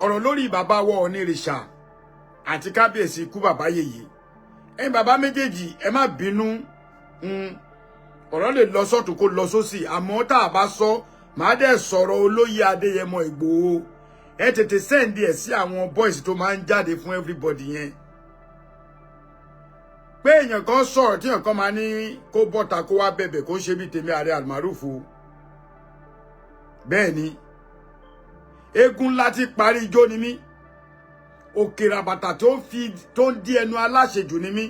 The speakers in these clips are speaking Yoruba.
ọ̀rọ̀ lórí bàbá wa Onírìṣà àti kábíyèsí ikú bàbá yèyé ẹ̀yin bàbá méjèèjì ẹ má bínú ọ̀rọ̀ lè lọ sọ́tún kó lọ sósì àmọ́ tá a bá sọ màá dẹ̀ sọ̀rọ̀ olóyè Adéyẹmọ Ìgbòho ẹ tètè sẹ́ǹdì ẹ̀ sí àwọn boys tó máa ń jáde fún everybody yẹn pé èèyàn kan sọ̀rọ̀ tí èèyàn kan máa ní kó bọ́ta kó wá bẹ̀bẹ̀ kó ṣe bí tèmi Ààrẹ Almaroof bẹ́ẹ̀ ni eégún ńlá ti parí ijó ni mí òkèrè àbàtà tó ń di ẹnu aláṣejù ni mí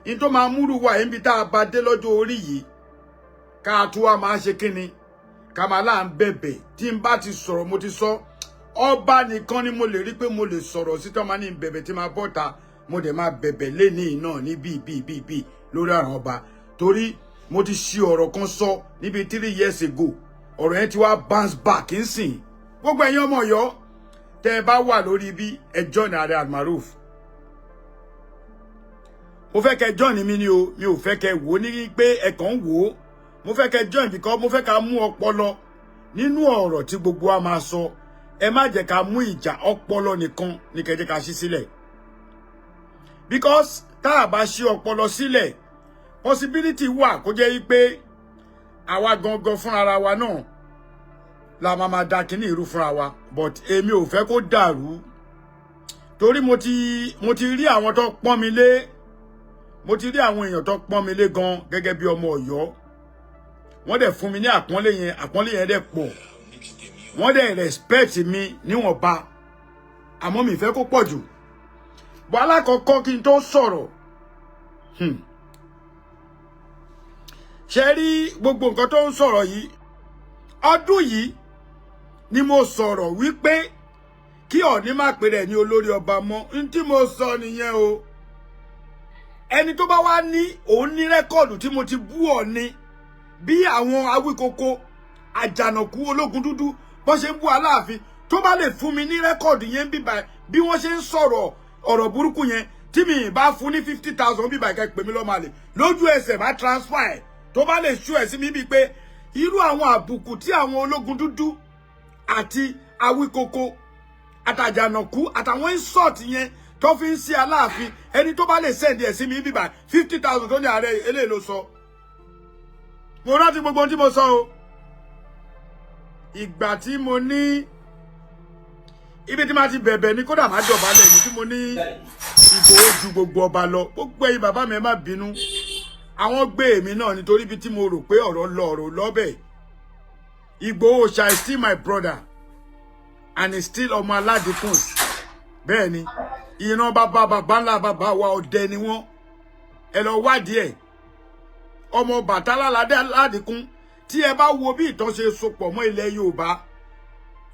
in tó máa múrù wà níbi tá a bá dé lọ́jọ́ orí yìí ká tún wá máa ṣe kíni ká máa là ń bẹ̀bẹ̀ tí n bá ti sọ̀rọ̀ mo ti sọ ọba nìkan ni mo lè rí pé mo lè sọ̀rọ̀ sí tó máa ní bẹ̀bẹ̀ tí máa bọ́ta mo dẹ̀ máa bẹ̀bẹ̀ lénìí náà ní bíi lórí àrùn ọba torí mo ti ṣe ọ̀rọ̀ kan sọ níbi 3 years ago ọ̀rọ̀ yẹn ti wá bounce back ń sìn gbogbo ẹ̀yin ọmọ Ọ̀yọ́ tẹ́ ẹ bá wà lórí bí ẹjọ́ ní Ààrẹ Almaroof mo fẹ́ kẹ́ join mi ni o mi ò fẹ́ kẹ́ wò ní pé ẹ kàn wò ó mo fẹ́ kẹ́ join because mo fẹ́ ká mú ọpọlọ nínú ọ̀rọ̀ tí gbogbo wa máa sọ ẹ má jẹ́ ká mú ìjà ọpọlọ nìkan ní kẹ́ jẹ́ ká ṣí sílẹ̀ because tá a bá ṣí ọpọlọ sílẹ̀ possibility wà kó jẹ́ pé àwa gangan fúnra wa náà la máa da kíní irú fúnra wa but èmi ò fẹ́ kó dàrú torí mo ti rí àwọn tó pọ́n mi lé mo ti rí àwọn èèyàn tó pọ́n mi lé gan gẹ́gẹ́ bí ọmọ Ọ̀yọ́ wọ́n dẹ̀ fún mi ní àpọ́nlé yẹn dẹ̀ pọ̀ wọ́n dẹ̀ respect mi níwọ̀nba àmọ́ mi fẹ́ kó pọ̀ jù bọ́ alákọ̀ọ́kọ́ kí n tó sọ̀rọ̀ ṣe rí gbogbo nǹkan tó ń sọ̀rọ̀ yìí ọdún yìí ni mo sọ̀rọ̀ wípé kí Ọọ̀ni má pè rẹ̀ ní olórí ọba mọ́ n tí mo sọ nìyẹn o ẹni tó bá wá ní òun ní rẹ́kọ̀dù tí mo ti bú Ọọ̀ni bí àwọn Awíkoko Àjànàkú ológun dúdú bọ́n ṣe ń bú Aláàfin tó bá lè fún mi ní rẹ́kọ̀dù yẹn bíbá bí wọ́n ṣe ń sọ̀rọ̀ ọ̀rọ̀ burúkú yẹn tí mi bá fún ní 50,000 bíbá ìkẹ́ pè mí lọ́mọ àlè lójú ẹsẹ̀ bá transfer ẹ̀ tó bá lè ṣú ẹ̀ sí mi bíi pé irú àwọn àbùkù tí àwọn ológun dúdú àti Awíkoko àtàjànàkú àtàwọn insult yẹn tó fi ń ṣe Aláàfin ẹni tó bá lè send ẹ̀ sí mi bíbá 50,000 tó ní ààrẹ eléyìí ló sọ mo rántí gbogbo ohun tí mo sọ o ìgbà tí mo ní ibi tí ma ti bẹ̀bẹ̀ ní kódà má dọ̀bálẹ̀ ní tí mo ní Ìgbòho ju gbogbo ọba lọ gbogbo ẹ̀yin bàbá mi ẹ má bínú àwọn gbé èmi náà nítorí bí tí mo rò pé ọ̀rọ̀ lọ́bẹ̀ Ìgbòho shall still my brother and is still ọmọ Aládìkún bẹ́ẹ̀ ni ìran bàbá ńlá bàbá wa ọdẹ ni wọ́n ẹ lọ wádìí ẹ̀ ọmọ Bàtálá Aládìkún tí ẹ bá wo bí ìtàn ṣe sopọ̀ mọ́ ilẹ̀ Yorùbá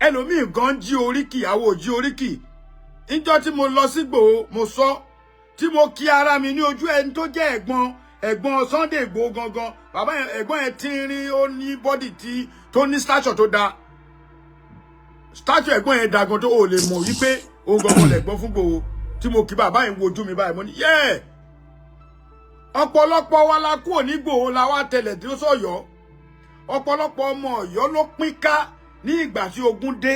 ẹlòmíì gan jí oríkì àwọ̀ jí oríkì níjọ́ tí mo lọ sí Ìgbòho mo sọ tí mo kí ara mi ní ojú ẹni tó jẹ́ ẹ̀gbọ́n Sunday Ìgbòho gangan bàbá ẹ̀gbọ́n yẹn tínrín ó ní bọ́dì tó ní stature tó da stature ẹ̀gbọ́n yẹn dagan tó o lè mọ̀ wípé òun gangan lẹ̀gbọ́n fún Ìgbòho tí mo kí bàbá yẹn wojú mi báyìí mo ní yẹ́ẹ̀ ọ̀pọ̀lọpọ̀ wa la kúrò ní Ìgbòho la wá tẹ̀lẹ̀ tí ó sọ̀yọ́ ọ̀pọ̀lọpọ̀ ọmọ Ọ̀yọ́ ló pín ká ní ìgbà tí ogun dé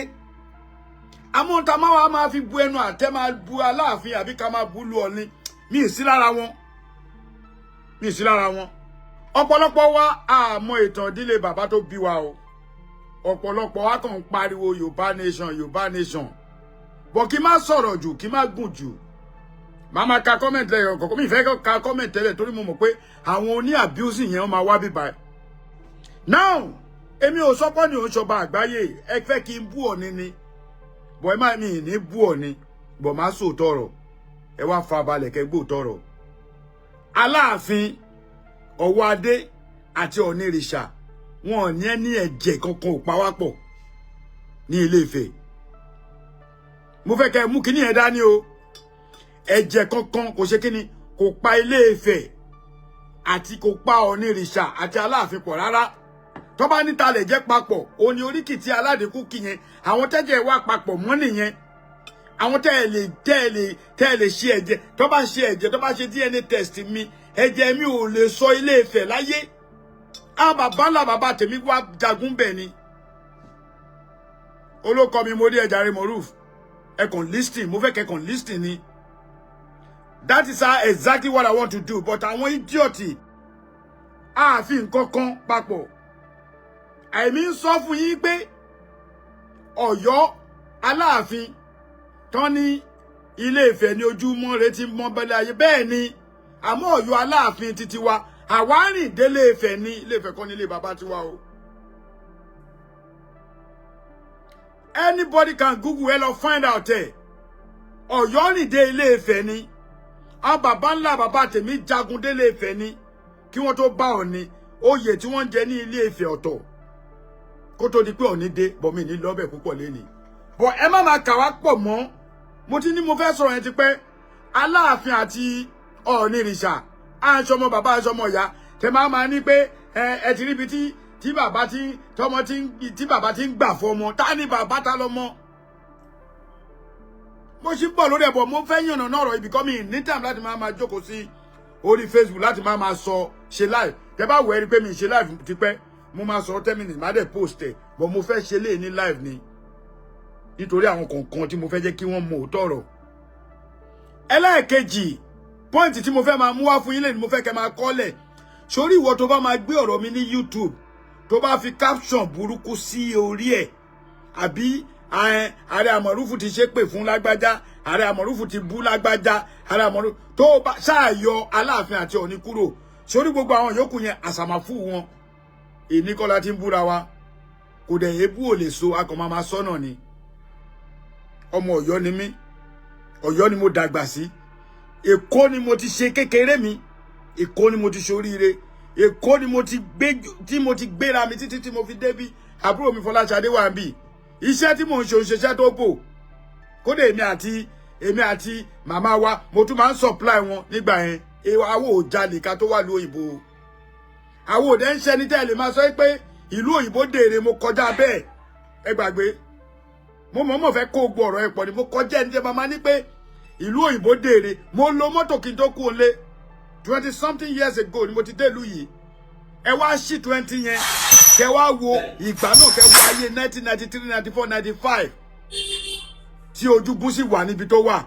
amóhunta máa fi bu ẹnu àtẹ́ máa bu Aláàfin àbí ká máa bu lu Ọọ̀ni mi ì sí lára wọn ọ̀pọ̀lọpọ̀ wa àmọ́ ìtàn ìdílé bàbá tó bí wa o ọ̀pọ̀lọpọ̀ wa kàn ń pariwo Yorùbá nation bọ̀ kí má sọ̀rọ̀ jù kí má gùn jù màá máa ka comment lẹ́yìn ọ̀kọ̀ọ̀kan mi ìfẹ́ ka comment tẹ́lẹ̀ torí mo mọ̀ pé àwọn oní abuse yẹn máa wá bíbá ẹ̀ now èmi ò sọ́pọ̀ ní òṣọba àgbáyé ẹ fẹ́ kí n bú Ọọ̀ni ni bọ̀ ẹ má mi ní bú Ọọ̀ni bọ̀ má sòótọ́ ọ̀rọ̀ ẹ wá fa balẹ̀ kẹ́ gbóòótọ́ ọ̀rọ̀ Aláàfin Ọ̀wọ́adé àti Onírìṣà wọn ní ẹni ẹ̀jẹ̀ kankan ò pawápọ̀ ní Ilé-Ifẹ̀ mo fẹ́ kẹ́ mú kíní yẹn dání o ẹ̀jẹ̀ kankan kò ṣe kíni kò pa Ilé-Ifẹ̀ àti kò pa Onírìṣà àti Aláàfin pọ̀ rárá tó bá níta lè jẹ́ papọ̀ òun ni oríkì tí Aládìkún kì yẹn àwọn tẹ́jẹ̀ wà papọ̀ mọ́ nìyẹn àwọn tẹ́ ẹ lè ṣe ẹ̀jẹ̀ tó bá ṣe ẹ̀jẹ̀ tó bá ṣe DNA test mi ẹ̀jẹ̀ mi ò lè sọ Ilé-Ifẹ̀ láyé àwọn bàbá ńlá bàbá tèmi wá jagun bẹ́ẹ̀ ni olókọ mi mo rí ẹ̀jàre Moruf ẹ kàn listen, mo fẹ́ kẹ́ kàn listen ni. That is exactly what I want to do. But àwọn idiot àfi nǹkan kan papọ̀. Àìmí ń sọ fún yín pé Ọ̀yọ́ Aláàfin tán ní Ilé Ifẹ̀ ní ojúmọ́ retí mọ́ bẹ́lẹ̀ ayé bẹ́ẹ̀ ni àmọ́ Ọ̀yọ́ Aláàfin títí wa àwa rìn délé Ifẹ̀ ní Ilé Ifẹ̀ kọ́ ní ilé bàbá tiwa o. Anybody can Google ẹ lọ find out ẹ. Ọ̀yọ́ rìn dé Ilé Ifẹ̀ ni. Àwọn bàbá ńlá bàbá tèmi jagun délé Ifẹ̀ ni kí wọ́n tó bá Ọọ̀ni oyè tí wọ́n jẹ ní Ilé Ifẹ̀ ọ̀tọ̀ kó tó di pé Ọọ̀ni dé bọ̀mí ní lọ́bẹ̀ púpọ̀ lẹ́ni. Bọ̀ ẹ má máa kà wá pọ̀ mọ́ mo ti ní mo fẹ́ sọ̀rọ̀ yẹn ti pẹ́ Aláàfin àti Ọ̀ọ̀nìrìṣà aṣọmọ bàbá aṣọmọ ìyá tẹ máa ní pé ẹ ti ríbi tí bàbá tí bàbá ti ń gbà fọmọ ta ni bàbá ta lọ́mọ. Mo ṣì bọ̀ lórí ẹ̀bọ̀ mo fẹ́ yànnà náà ọ̀rọ̀ ibì kan mi ní time láti máa jókòó sí orí Facebook láti máa sọ ṣe live tẹ bá wẹ̀ rí pé mi ṣe live ti pẹ́ mo máa sọ 10 minutes má dẹ̀ post ẹ̀ but mo fẹ́ ṣe lé ní live ni nítorí àwọn kọ̀ọ̀kan tí mo fẹ́ jẹ́ kí wọ́n mọ òótọ́ ọ̀rọ̀. Ẹlẹ́ẹ̀kejì point tí mo fẹ́ máa mú wá fún yín lẹ́nu mo fẹ́ kẹ́ máa kọ́lẹ̀ sórí ìwọ tó bá máa gbé ọ̀rọ̀ mi ní YouTube tó bá fi caption burúkú sí orí ẹ̀ àbí Ààrẹ Àmọ̀rúfù ti ṣépè fún lágbájá Ààrẹ Àmọ̀rúfù ti bú lágbájá Ààrẹ Àmọ̀rúfù tó bá ṣáàyọ Aláàfin àti Ọọ̀ni kúrò sórí gbogbo àwọn yòókù yẹn àsàmàfù wọn èní kọ́ la ti ń búra wa kò dẹ̀ ebú ò lè so akọ̀ máa sọ́nà ni. Ọmọ Ọ̀yọ́ ni mí Ọ̀yọ́ ni mo dàgbà sí Èkó ni mo ti ṣe kékeré mi Èkó ni mo ti ṣoríire Èkó ni mo ti gbéra mi títí tí mo fi débí àbúrò mi Fọláṣadé wà ń bì iṣẹ́ tí mò ń ṣe òṣìṣẹ́ tó bò kódà èmi àti màmá wa mo tún máa ń supply wọn nígbà yẹn àwọ̀ òjalè ká tó wà lóyìnbó àwọ̀ òdẹ́ ń ṣe ní tẹ́lẹ̀ máa sọ pé ìlú òyìnbó dèrè mo kọjá bẹ́ẹ̀ ẹ gbàgbé mo mọ̀ fẹ́ kó gbọ́ ọ̀rọ̀ ẹ pọ̀ ni mo kọjá ẹni tẹ́ máa ní pé ìlú òyìnbó dèrè mo lo mọ́tò kí n tó kú lé 20 something years ago ni mo ti dé ìlú yìí ẹ wá sí 20 yẹn kẹ wá wo ìgbà náà kẹ wo ayé 1993 94 95 tí Ojúbùn sì wà níbi tó wà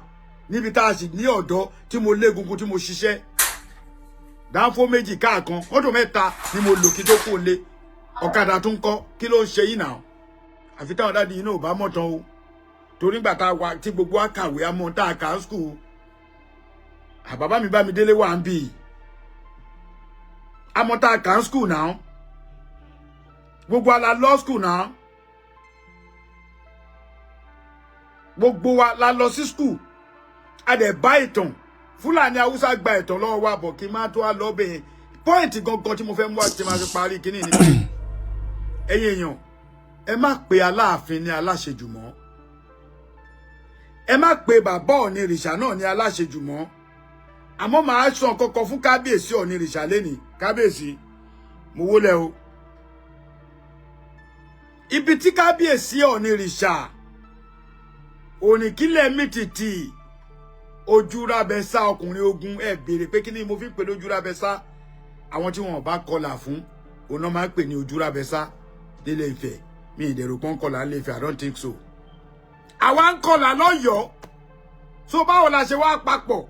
níbi tá a sì ní ọ̀dọ́ tí mo légungun tí mo ṣiṣẹ́ dáńfó méjì káàkan mọ́tò mẹ́ta ni mo lò kí tó kú lé ọ̀kadà tún kọ́ kí ló ń ṣe yìí náà àfi táwọn dáàdi yìí náà ò bá mọ̀ tán o torí nígbà tá a wà tí gbogbo wa kàwé amọ̀ tá a kà á school àbàbá mi bá mi délé wà ń bì amọ̀ tá a kà á school náà gbogbo wa la law school náà gbogbo wa la lọ sí school a dẹ̀ bá ìtàn Fúlàní Haúsá gba ìtàn lọ́wọ́ wa bọ̀ kí n má tó wá lọ bẹ́ẹ̀ pọ́ìntì gangan tí mo fẹ́ mú wá tí máa fi parí kíní ni pé ẹ̀yin èèyàn ẹ má pe Aláàfin ní aláṣejù mọ́ ẹ má pe bàbá Ọ̀ọ̀nìrìṣà náà ní aláṣejù mọ́ àmọ́ màá sọ kankan fún kábíyèsí Ọ̀ọ̀nìrìṣà lẹ́nìí kábíyèsí mo wólẹ̀ o ibi tí kábíyèsí Ọ̀ọ̀nìrìṣà òníkílẹ̀ mìtìtì Ojúrábẹ́sà ọkùnrin ogun ẹ béèrè pé kí ni mo fi ń pè ní Ojúrábẹ́sà àwọn tí wọn bá kọlà fún ọ̀nà máa ń pè ní Ojúrábẹ́sà nílé Ifẹ̀ mi ìdẹ̀rù pọ́n kọlà nílé Ifẹ̀ I don't think so. àwa ń kọlà lọ́yọ̀ọ́ so báwo la ṣe wá papọ̀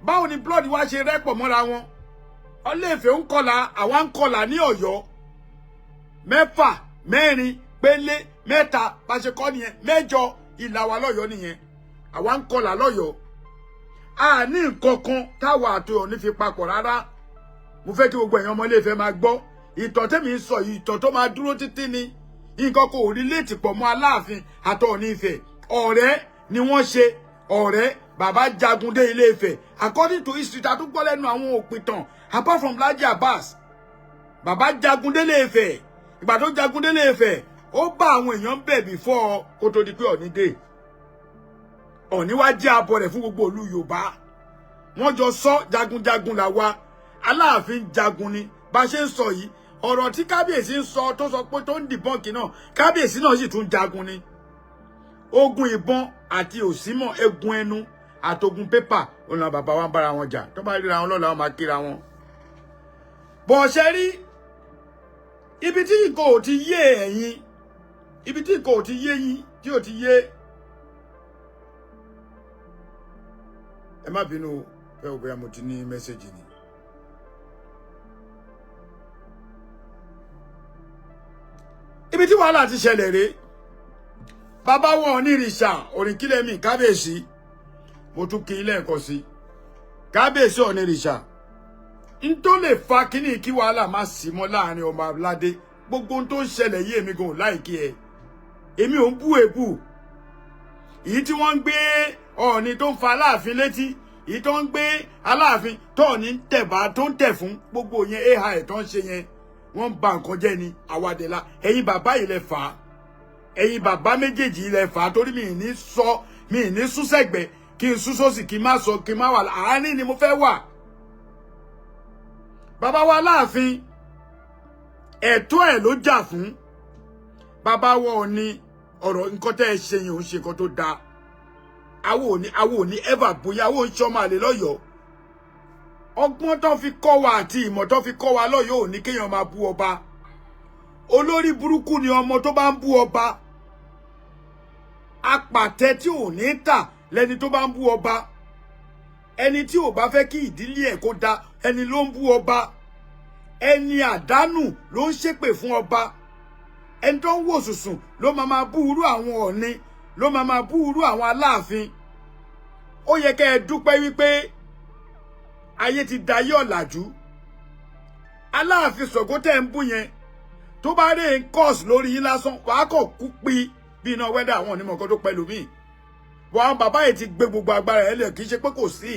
báwo ni blood wa ṣe rẹ́pọ̀ mọ́ra wọn Ilé Ifẹ̀ ń kọlà àwa ń kọlà ní Ọ̀yọ́ 6 4 pélé 3 bá ṣe kọ́ nìyẹn 8 ìlà wa lọ́yọ̀ọ́ nìyẹn àwa ń kọlà lọ́yọ̀ọ́ a ní nǹkan kan táwa àti Ọọ̀ni fi papọ̀ rárá mo fẹ́ kí gbogbo èèyàn ọmọ Ilé Ifẹ̀ máa gbọ́ ìtàn tẹ́mi ń sọ yìí ìtàn tó máa dúró títí ni nǹkan kò relate pọ̀ mọ́ Aláàfin àti Ọọ̀ni Ifẹ̀ ọ̀rẹ́ ni wọ́n ṣe ọ̀rẹ́ bàbá jagun dé Ilé Ifẹ̀ according to history ta tún gbọ́ lẹ́nu àwọn òpìtàn apart from Laji Abbas bàbá jagun dé Ilé Ifẹ̀ ìgbà tó jagun dé Ilé Ifẹ̀ ó bá àwọn èèyàn bẹ̀ before kó tó di pé Ọọ̀ni dé Ọọ̀ni wá jẹ́ abọ rẹ̀ fún gbogbo ìlú Yorùbá wọ́n jọ sọ jagunjagun là wa Aláàfin jagun ni bá ṣe ń sọ yìí ọ̀rọ̀ tí kábíyèsí ń sọ tó sọ pé tó ń dìbọ́ǹkì náà kábíyèsí náà sì tún jagun ni ogun ìbọn àti òsímọ̀ egun ẹnu àtogun pépà òun náà bàbá wa ń bára wọn jà tó bá ríra wọn lọ́la wọn máa kíra wọn. bọ̀ ṣe rí ibi tí nǹkan ò ti yé ẹ̀yin ibi tí nǹkan ò ti yé yín tí ò ti yé ẹ má bínú ẹ ò bóyá mo ti ní mẹ́sẹ̀jì ni. ibi tí wàhálà ti ṣẹlẹ̀ rèé bàbá wọn onírìṣà Òrìnkílẹ̀mí kábíyèsí mo tún kí ilé ẹ̀kọ́ sí kábíyèsí onírìṣà n tó lè fa kíní kí wàhálà má sí mọ́ láàrin ọmọ aládé gbogbo ohun tó ń ṣẹlẹ̀ yìí èmi gan láìkí ẹ èmi ò ń bú èbú èyí tí wọ́n ń gbé Ọọ̀ni tó ń fa Aláàfin létí èyí tó ń gbé Aláàfin tọ́ọ̀ni ń tẹ̀bá tó ń tẹ̀ fún gbogbo yẹn ai tó ń ṣe yẹn wọ́n ń ba nǹkan jẹ́ ni àwàdẹ̀lá ẹ̀yin bàbá yìí lẹ fà á ẹ̀yin bàbá méjèèjì yìí lẹ fà á torí mi ì ní sún sẹ́gbẹ̀ẹ́ kí n sún sósì kí n má sọ kí n má wà àárín ni mo fẹ́ wà. bàbá wa Aláàfin ẹ̀tọ́ ẹ̀ ló jà fún bàbá wa Ọọ̀ni ọ̀rọ̀ nǹkan tẹ́ ẹ ṣe yẹn ò ń ṣe nǹkan tó dáa àwọn ò ní ever bóyá àwọn ò ń ṣọmọ àlè lọ́yọ̀ọ́ ọgbọ́n tó fi kọ́ wa àti ìmọ̀ tó fi kọ́ wa lọ́yọ̀ọ́ ò ní kéèyàn máa bú ọba olórí burúkú ni ọmọ tó bá ń bú ọba apàtẹ tí ò ní tà lẹni tó bá ń bú ọba ẹni tí ò bá fẹ́ kí ìdílé ẹ̀ kó da ẹni ló ń bú ọba ẹni àdánù ló ń ṣépè fún ọba ẹni tó ń wò sùsùn ló máa bú irú àwọn Ọọ̀ni ló máa bú irú àwọn Aláàfin ó yẹ kẹ́ ẹ dúpẹ́ wípé ayé ti dayé ọ̀làjú Aláàfin Ṣàngó tẹ́ ń bú yẹn tó bá rí nkọ́ọ̀sì lórí yín lásán wàá kọ̀ kú pi bí iná wẹ́dà àwọn onímọ̀ kan tó pẹ̀lú míì bọ̀ àwọn bàbá yìí ti gbé gbogbo agbára ẹ̀ lẹ̀ kì í ṣe pé kò sí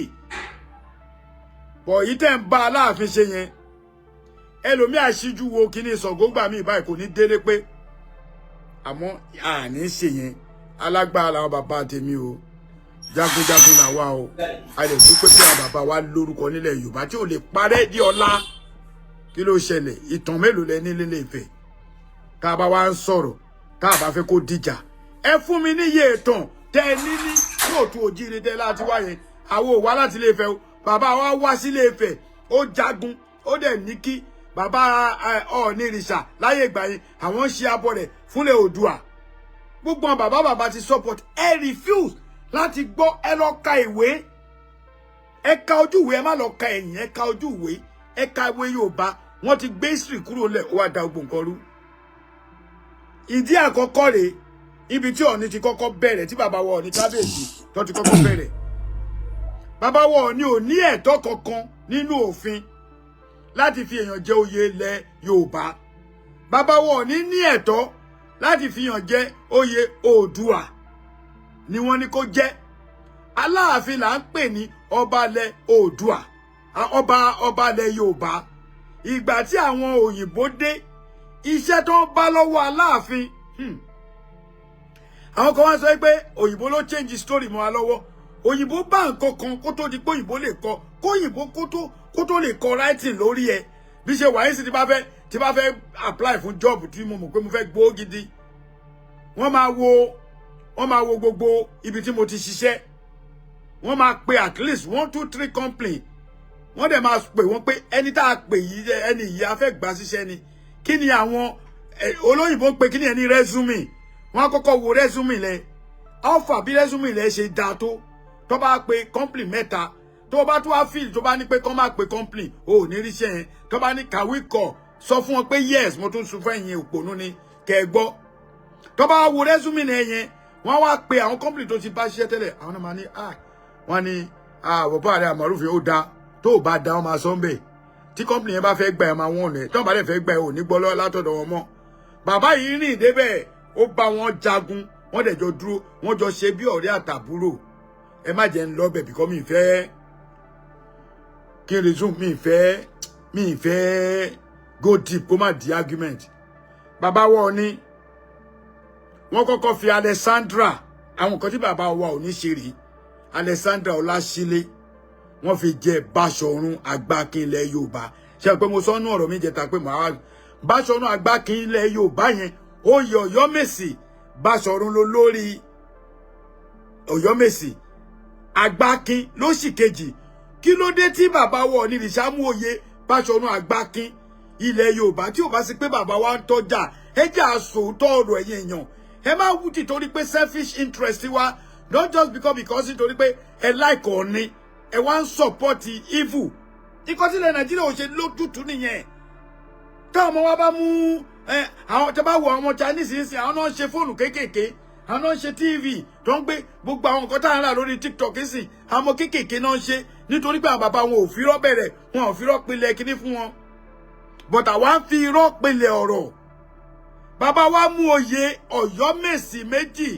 bọ̀ yìí tẹ́ ń bá Aláàfin ṣe yẹn ẹlòmíì àṣíjú wo kíní Ṣàngó gbà mí báyìí kò ní délé pé àmọ́ àní ṣe yẹn alágbára làwọn bàbá tèmi o jagunjagun làwa o a lè dúpẹ́ pé àwọn bàbá wa lórúkọ nílẹ̀ Yorùbá tí ò lè parẹ́ di ọ̀la kí ló ṣẹlẹ̀ ìtàn mélòó lẹ ní lílé Ifẹ̀ tá a bá wá ń sọ̀rọ̀ tá a bá fẹ́ kó dìjà ẹ fún mi níye ìtàn tẹ ẹ ní ní kóòtù òjíire tẹ láti wá yẹn àwọn ò wá láti Ilé Ifẹ̀ o bàbá wa wá sí Ilé Ifẹ̀ ó jagun ó dẹ̀ ní kí bàbá Ọọ̀nìrìṣà láyé ìgbà yẹn àwọn ń ṣe abọ́ rẹ̀ fúnlẹ̀ Oòduà gbogbo àwọn bàbá ti support ẹ refuse láti gbọ́ ẹ lọ ka ìwé ẹ ka ojú ìwé ẹ má lọ ka ẹ̀yìn ẹ ka ojú ìwé ẹ ka ìwé Yorùbá wọ́n ti gbé history kúrò lẹ̀ ó wá da gbogbo nǹkan rú. ìdí àkọ́kọ́ rèé ibi tí Ọọ̀ni ti kọ́kọ́ bẹ̀rẹ̀ tí bàbá wa Ọọ̀ni kábíyèsí tó ti kọ́kọ́ bẹ̀rẹ̀ bàbá wa Ọọ̀ni ò ní ẹ̀tọ́ kankan nínú òfin láti fi èèyàn jẹ oyè ilẹ̀ Yorùbá bàbá wa Ọọ̀ni ní ẹ̀tọ́ láti fi èèyàn jẹ oyè Oòduà ni wọ́n ní kó jẹ́ Aláàfin là ń pè ní ọba ilẹ̀ Oòduà ọba ilẹ̀ Yorùbá ìgbà tí àwọn òyìnbó dé iṣẹ́ tó ń bá lọ́wọ́ Aláàfin àwọn kan wá sọ pé òyìnbó ló change story mọ́ wa lọ́wọ́ òyìnbó bá nǹkan kan kó tó di pé òyìnbó lè kọ kóyìnbó kó tó lè kọ writing lórí ẹ bí ṣe wà sí tí bá fẹ́ apply fún job tí mo mọ̀ pé mo fẹ́ gbó gidi wọ́n máa wo gbogbo ibi tí mo ti ṣiṣẹ́ wọ́n máa pe at least 1 2 3 company wọ́n dẹ̀ máa pè wọ́n pé ẹni tá a pè yìí ẹni yìí a fẹ́ gbà síṣẹ́ ni kí ni àwọn olóyìnbó ń pè kí ni ẹni resume wọ́n á kọ́kọ́ wo resume lẹ alpha bí resume lẹ ṣe dáa tó bá pe company mẹ́ta tó bá tó wá feel tó bá ní pé kọ́ máa pe company o ò ní ríṣẹ́ yẹn tó bá ní kàwé kọ̀ sọ fún wọn pé yes mo tún sun fún ẹ̀yin òpònú ni kẹ́ ẹ gbọ́ tó bá wo resume lẹ yẹn wọ́n wá pe àwọn company tó ti bá ṣiṣẹ́ tẹ́lẹ̀ àwọn náà máa ní wọ́n ní bàbá rẹ̀ àmọ́rúfin ó dáa tó bá da wọn máa sọ ń bẹ̀ tí company yẹn bá fẹ́ gbà ẹ̀ máa wọ̀n rẹ̀ tí wọ́n bá dẹ̀ fẹ́ gbà ẹ̀ ò ní gbọ́ lọ́wọ́ látọ̀dọ̀ wọn mọ́ bàbá yìí rìn débẹ̀ ó bá wọn jagun wọ́n dẹ̀ jọ dúró wọ́n jọ ṣe bí ọ̀rẹ́ àtàbúrò ẹ má jẹ́ ń lọ bẹ̀ bìkọ́ mi fẹ́ kí n resume mi fẹ́ go deep kó má di argument bàbá wọn ni wọ́n kọ́kọ́ fi Alexandra àwọn nǹkan tí bàbá wa ò ní ṣe rí Alexandra Ọláṣílé wọ́n fi jẹ Báṣọ̀run Àgbákin ilẹ̀ Yorùbá ṣe pé mo sọ nú ọ̀rọ̀ mi jẹta pé màá Báṣọ̀run Àgbákin ilẹ̀ Yorùbá yẹn ó yẹ Ọ̀yọ́mèsì Báṣọ̀run ló lórí Ọ̀yọ́mèsì Àgbákin ló sì kejì kí ló dé tí bàbá wa Ọ̀nìrìṣà mú oyè Báṣọ̀run Àgbákin ilẹ̀ Yorùbá tí ò bá sí pé bàbá wa ń tọ́jà ẹ jẹ́ àsòótọ́ ọ̀rọ̀ ẹ̀yin èèyàn ẹ má wú ti torí pé selfish interest wa not just because nítorí pé ẹ like Ọọ̀ni ẹ wá ń support evil. Nǹkan tí ilẹ̀ Nàìjíríà ò ṣe lójútùú nìyẹn. Tá ọmọ wa bá mú àwọn tẹ́ bá wo àwọn Chinese yìí sí àwọn náà ń ṣe fóònù kéékèèké, àwọn náà ń ṣe TV tó ń gbé gbogbo àwọn nǹkan tá à ń rà lórí TikTok sí àwọn ọmọ kéékèèké náà ń ṣe nítorí pé àwọn bàbá wọn ò fi irọ́ bẹ̀rẹ̀, wọn ò fi irọ́ pilẹ̀ kíní fún wọn. But àwa ń fi irọ́ pilẹ̀ ọ̀rọ̀. Bàbá wa mú oyè Ọ̀yọ́mèsì méjì.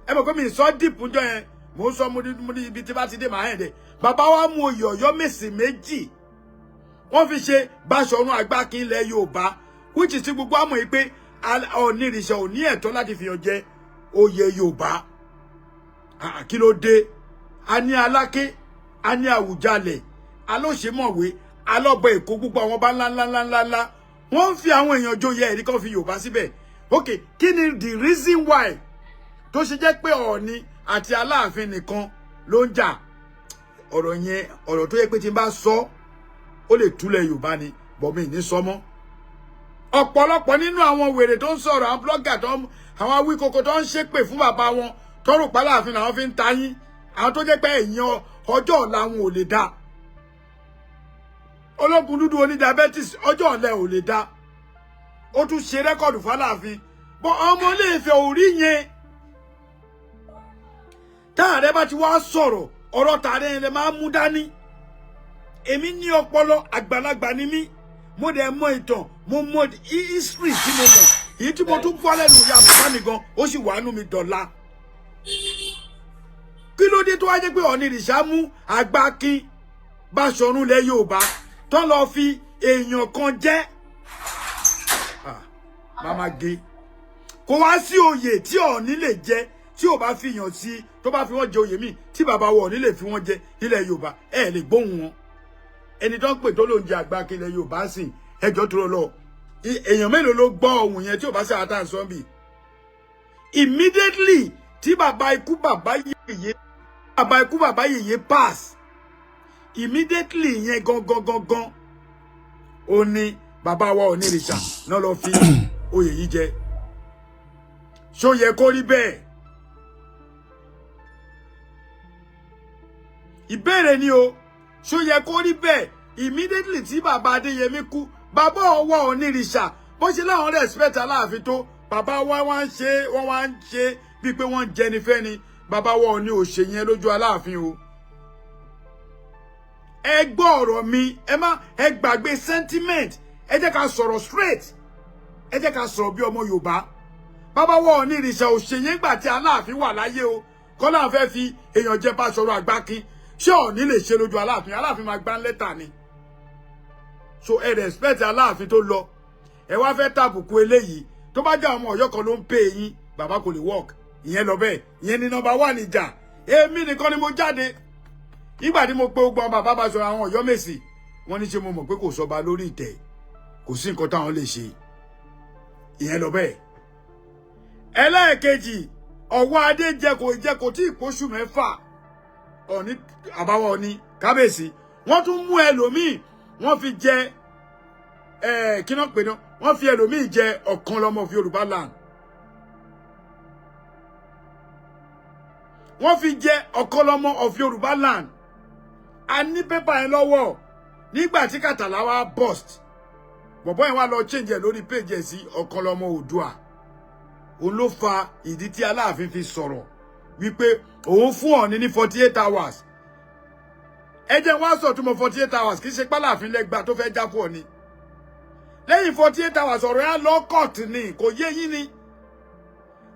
Ẹ mọ̀ pé mi sọ dìpù jọ yẹn, mò ń sọ mo ní ibi tí bá ti dé màá hẹ̀ dẹ̀. Bàbá wa mú oyè Ọ̀yọ́mèsì méjì. Wọ́n fi ṣe Báṣọ̀run Àgbákin ilẹ̀ Yorùbá, which is gbogbo àmọ́ yìí pé onírìṣà ò ní ẹ̀tọ́ láti fi hàn jẹ oyè Yorùbá. Kí ló dé? A ní Aláké, a ní Àwùjalẹ̀, alóṣèmọ̀wé, alọ́bọ Èkó, gbogbo àwọn bá ńlá. Wọ́n ń fi àwọn èèyàn joyè ẹ̀rí kan fi Yorùbá síbẹ̀. Okay, kí ni the reason why tó ṣe jẹ́ pé Ọọ̀ni àti Aláàfin nìkan ló ń jà? Ọ̀rọ̀ yẹn, ọ̀rọ̀ tó yẹ pé tí n bá sọ ó lè túlẹ̀ Yorùbá ni, bọ̀ mi ní sọ mọ́. Ọ̀pọ̀lọpọ̀ nínú àwọn wèrè tó ń sọ̀rọ̀, àwọn blogger tó ń, àwọn awíkoko tó ń ṣépè fún bàbá wọn, tọrọ pàláàfin làwọn fi ń ta yín, àwọn tó jẹ́ pé ẹ̀yìn ọjọ́ ọ̀la wọn ò lè dá. Ológun dúdú oní diabetes ọjọ́ ọ̀la ò lè dá. Ó tún ṣe rẹ́kọ̀dù fàlàfin. Bọ́ ọmọ Ilé-Ifẹ̀ ò rí yẹn. Táàrẹ bá ti wá sọ̀rọ̀, ọ̀rọ̀ tààrẹ yẹn lè máa mú dání. Èmi ní ọpọlọ, àgbàlagbà ni mí. Mo dẹ̀ mọ ìtàn, mo mọ history tí mo mọ̀. Èyí tí mo tún kọ́ lẹ́nu ìyá bàbá mi gan, ó sì wà nú mi dọ̀la. Kí ló dé tó wá jẹ́ pé Ọ̀nìrìṣà mú Àgbákin Báṣọ̀run lẹ̀ Yorùbá tó lọ fi èèyàn kan jẹ́? Mama gé. Kò wá sí oyè tí Ọọ̀ni lè jẹ tí ò bá fi yàn sí, tó bá fi wọ́n jẹ oyè míì tí bàbá wọn Ọọ̀ni lè fi wọ́n jẹ nílẹ̀ Yorùbá, ẹ lè gbóhùn wọn. Ẹni tó ń pè tó ló ń jẹ Àgbákin ilẹ̀ Yorùbá sìn, ẹjọ́ tó lọ. Èèyàn mélòó ló gbọ́ ohùn yẹn tí ò bá sí àtàn sọ́ńbì? Immediately tí bàbá ikú bàbá yèyé pass, immediately yẹn gangan ó ní bàbá wa Ọ̀nìrìṣà náà lọ fi oyè yìí jẹ. Ṣó yẹ kó rí bẹ́ẹ̀? Ìbéèrè ni o. Ṣó yẹ kó rí bẹ́ẹ̀? Immediately tí bàbá Adéyẹmí kú, bàbá ọwọ́ Ọ̀nìrìṣà bó ṣe láwọn respect Aláàfin tó, bàbá wa wá ń ṣe bíi pé wọ́n ń jẹni fẹ́ni. Bàbá wa Ọọ̀ni ò ṣe yẹn lójú Aláàfin o. Ẹ gbọ́ ọ̀rọ̀ mi, ẹ gbàgbé sentiment, ẹ jẹ́ ká sọ̀rọ̀ straight, ẹ jẹ́ ká sọ̀rọ̀ bí ọmọ Yorùbá. Bàbá wa Ọ̀nìrìṣà ò ṣe yẹn gbà tí Aláàfin wà láyé o. Kọ́lá fẹ́ fi èèyàn jẹ Báṣọ̀run Àgbákin. Ṣé Ọọ̀ni lè ṣe lójú Aláàfin? Aláàfin máa gbá lẹ́tà ni. So ẹ respect Aláàfin tó lọ. Ẹ wá fẹ́ tàbùkù eléyìí. Tó bá jẹ́ ọmọ Ọ̀yọ́ kan ló ń pè yín, bàbá kò lè work. Ìyẹn lọ bẹ́ẹ̀. Ìyẹn ni number 1 ìjà. Èmi nìkan ni mo jáde. Nígbà tí mo pé gbogbo bàbá bá sọ àwọn Ọ̀yọ́mèsì, wọ́n ní ṣé mo mọ̀ pé kò sọba lórí ìtẹ́. Kò sí nǹkan táwọn lè ṣe. Ìyẹn lọ bẹ́ẹ̀. Ẹlẹ́ẹ̀kejì, Ọ̀wọ́ Adé jẹ kò tí ìpóṣù 6. Ọ̀ní àbáwọ̀ Ọọ̀ni Kábíyèsí. Wọ́n tún mú ẹlòmíì, wọ́n fi jẹ kí náà pè náà, wọ́n fi ẹlòmíì jẹ Ọ̀kanlọ́mọ of Yorùbá land. Wọ́n fi jẹ Ọ̀kanlọ́mọ of Yorùbá land. A ní pépà yẹn lọ́wọ́ nígbà tí Kàtàlá wá burst. Bọ̀bọ́ yẹn wá lọ change ẹ̀ lórí page ẹ̀ sí Ọ̀kanlọ́mọ Oòduà. Òun ló fa ìdí tí Aláàfin fi sọ̀rọ̀ wípé òun fún Ọọ̀ni ní 48 hours. Ẹ jẹ́ wá sọ túmọ̀ 48 hours kì í ṣe p'Aláàfin lẹ́gbà tó fẹ́ já fún Ọọ̀ni. Lẹ́yìn 48 hours ọ̀rọ̀ yẹn lọ court ni, kò yé yín ni.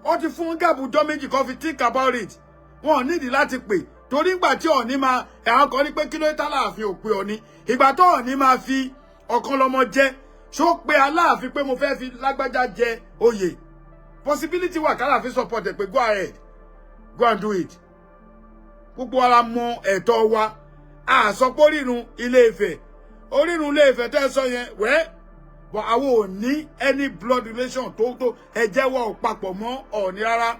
Ó ti fún gàbùjọ́ méjì kan fi think about it. Wọn ò nídìí láti pè torí ìgbà tí Ọọ̀ni máa ẹ̀hán kan ní pé kí ló dé Aláàfin ò pé Ọọ̀ni. Ìgbà tó Ọọ̀ni máa fi Ọ̀kanlọ́mọ jẹ, ṣó pé Aláàfin pé mo fẹ́ fi lágbájá jẹ oyè. Possibility wà k'Aláàfin support ẹ̀ pé go ahead, go and do it. Gbogbo ara mọ ẹ̀tọ́ wa. A sọ pé orírun Ilé-Ifẹ̀, orírun Ilé-Ifẹ̀ tẹ́ sọ yẹn wẹ́, but àwọn ò ní any blood relation tó ẹ̀jẹ̀ wa ò papọ̀ mọ́ Ọọ̀ni rárá.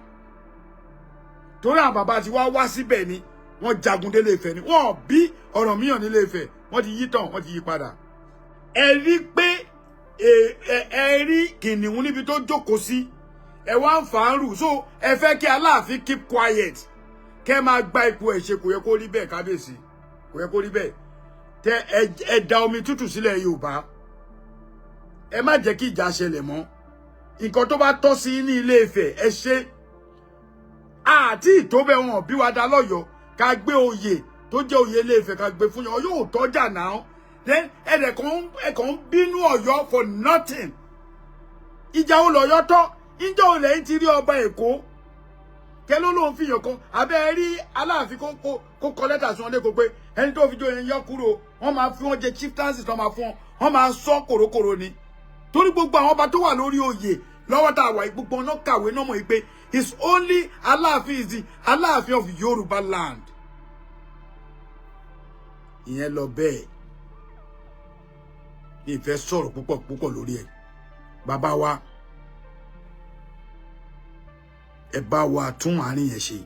Torí àwọn bàbá ti wá síbẹ̀ ni, wọ́n jagun dé Ilé-Ifẹ̀ ni, wọ́n bí Ọ̀rànmíyàn ní Ilé-Ifẹ̀, wọ́n ti yí tàn, wọ́n ti yí padà. Ẹ rí pé ẹ rí kìnìún níbi tó jókòó sí, ẹ wá ń fà á rù, so ẹ fẹ́ kí Aláàfin keep quiet, kẹ́ máa gba ipò ẹ̀ ṣe kò yẹ kó rí bẹ́ẹ̀ Kábíyèsí. kò yẹ kó rí bẹ́ẹ̀ tẹ ẹ da omi tútù sílẹ̀ Yorùbá ẹ má jẹ́ kí ìjà ṣẹlẹ̀ mọ́ nǹkan tó bá tọ́ sí ní Ilé Ifẹ̀ ẹ ṣe àti ìtóbẹ̀ wọn bí wa dá lọ́yọ̀ọ́ ká gbé oyè tó jẹ́ oyè Ilé Ifẹ̀ ká gbé fún yàn yóò tọ́jà náà then ẹ kàn bínú Ọ̀yọ́ for nothing ìjà wo lọ́yọ́ tọ́ ìjà wo lẹ́yìn ti rí ọba Èkó kẹ ló lóun fìyàn kan abẹ́ rí Aláàfin kó kọ lẹ́tà sí wọn lẹ́kọ̀ọ́ pé ẹni tó fi jó yẹn yọ kúrò wọ́n máa fi wọ́n jẹ chieftaincy tó máa fún wọn máa sọ kòrókòrò ni torí gbogbo àwọn ọba tó wà lórí oyè lọ́wọ́ tá a wà gbogbo ọ̀nà kàwé náà mọ̀ pé it's only Aláàfin is the Aláàfin of Yorùbá land ìyẹn lọ bẹ́ẹ̀ ní ìfẹ́ sọ̀rọ̀ púpọ̀ lórí ẹ̀ bàbá wa ẹ bá wa tún àárín yẹn ṣe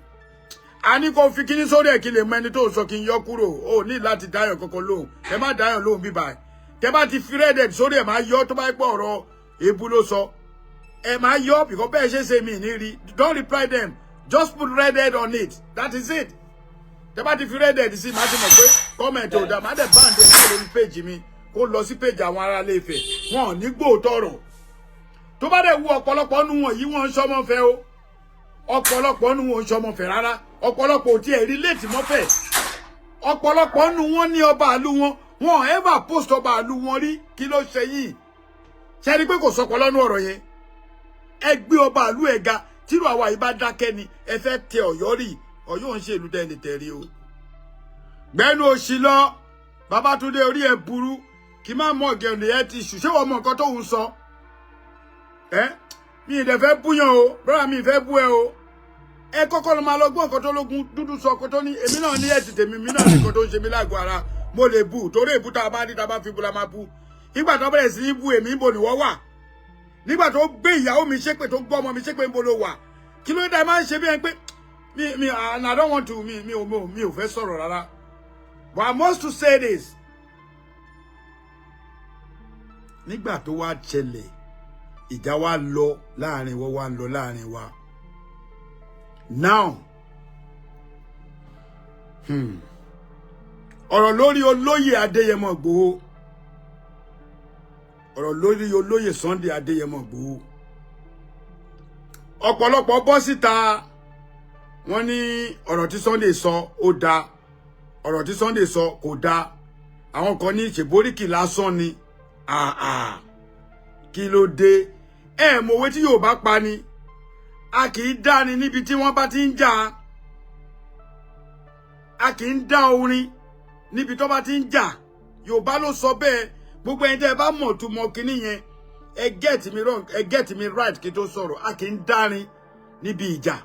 a ní kó fi kíní sórí ẹ̀ kí lè mọ ẹni tó sọ kí n yọ kúrò ó ní láti dáyọ̀ kankan lóhùn ẹ má dáyọ̀ lóhùn bíbá ẹ tẹ bá ti fi rẹ́dẹ̀d sórí ẹ̀ máa yọ tó bá pọ̀ ọ̀rọ̀ èébú ló sọ ẹ máa yọ because bẹ́ẹ̀ ṣe ṣe mí ní rí don't reply them just put rẹ́dẹ̀d on it that is it tẹ bá ti fi rẹ́dẹ̀d sí máa ti mọ̀ pé kọ́mẹ̀ntì ò dá máa dẹ̀ báǹdì ẹ̀ kó lórí péjì mi kó lọ sí péjì àwọn ará Ilé Ifẹ̀ wọn ò ní gbóòótọ́ ọ̀rọ̀ tó bá dẹ̀ wú ọ̀pọ̀lọpọ̀ nù wọn yìí wọ́n ń sọmọ fẹ́ o ọ̀pọ̀lọpọ̀ nù wọn ń sọmọ fẹ́ rárá ọ̀pọ̀lọpọ̀ tí ẹ̀ rí léètì mọ́fẹ́ ọ̀pọ̀lọpọ̀ nù wọn ní ọba àlú wọn ever post ọba àlú wọn rí kí ló ṣe yìí ṣe rí pé kò sọpọ̀ lọ́nu ọ̀rọ̀ yẹn ẹ gbé ọba àlú ẹ̀ ga tírú àwa yìí bá dákẹ́ ni ẹ fẹ́ tẹ Ọ̀yọ́ rí Ọ̀yọ́ ń ṣe ìlú tẹ́ni tẹ̀rí o gbẹ́nu òṣì lọ Babátúndé orí ẹ̀ burú kí má mọ̀ gẹ̀ẹ́nì ẹ ti ṣù ṣé wọ́n mọ̀ nǹkan tó ń sọ mi ì dẹ̀ fẹ́ búyàn o brother mi ì fẹ́ bú ẹ o ẹ kọ́kọ́ lọ máa lọ gbọ́ nǹkan tó lógun dúdú sọ kó tó ní èmi náà ní ẹ̀sìn tèmi mi náà ní nǹkan tó ń ṣe mí lágọ̀ọ́ ara mo lè bú torí èbú tá a bá ní tá a bá fi bú la máa bú nígbà tó bẹ̀rẹ̀ sí ní bú èmi níbo ni wọ́n wà nígbà tó gbé ìyàwó mi ṣépè tó gbọ́ ọmọ mi ṣépè níbo ló wà kí ló dé máa ń ṣe bí ẹni pé and I don't want to mi ò fẹ́ sọ̀rọ̀ rárá but I must to say this nígbà tó wá ṣẹlẹ̀ ìjà wa lọ láàrin wa ń lọ láàrin wa now ọ̀rọ̀ lórí olóyè Adéyẹmọ Ìgbòho ọ̀rọ̀ lórí olóyè Sunday Adéyẹmọ Ìgbòho ọ̀pọ̀lọpọ̀ bọ́ síta wọ́n ní ọ̀rọ̀ tí Sunday sọ ó dáa ọ̀rọ̀ tí Sunday sọ kò dáa àwọn kan ní ṣèbóríkì lásán ni kí ló dé mọ̀wé tí Yorùbá pa ni a kì í dá ni níbi tí wọ́n bá ti ń jà a kì í dá orin níbi tó bá ti ń jà Yorùbá ló sọ bẹ́ẹ̀ gbogbo ẹni tẹ́ ẹ bá mọ̀ tó mọ kinní yẹn ẹ get me wrong ẹ get me right kí tó sọ̀rọ̀ a kì í dárin níbi ìjà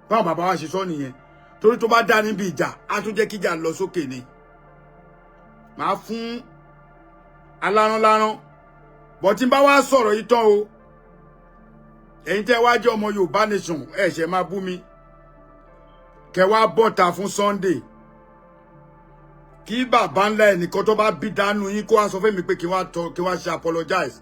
báwọn bàbá wa ṣe sọ nìyẹn torí tó bá dá níbi ìjà á tún jẹ́ kíjà lọ sókè ni màá fún aláránlárán bọ̀ tí n bá wá sọ̀rọ̀ yìí tán o ẹ̀yin tẹ́ wá jẹ́ ọmọ Yorùbá nation ẹ ṣe máa bú mi kẹ́ wá bọ́ta fún Sunday kí bàbá ńlá ẹnìkan tó bá bí dánú yín kó wá sọ fún mi pé kí wá ṣe apologize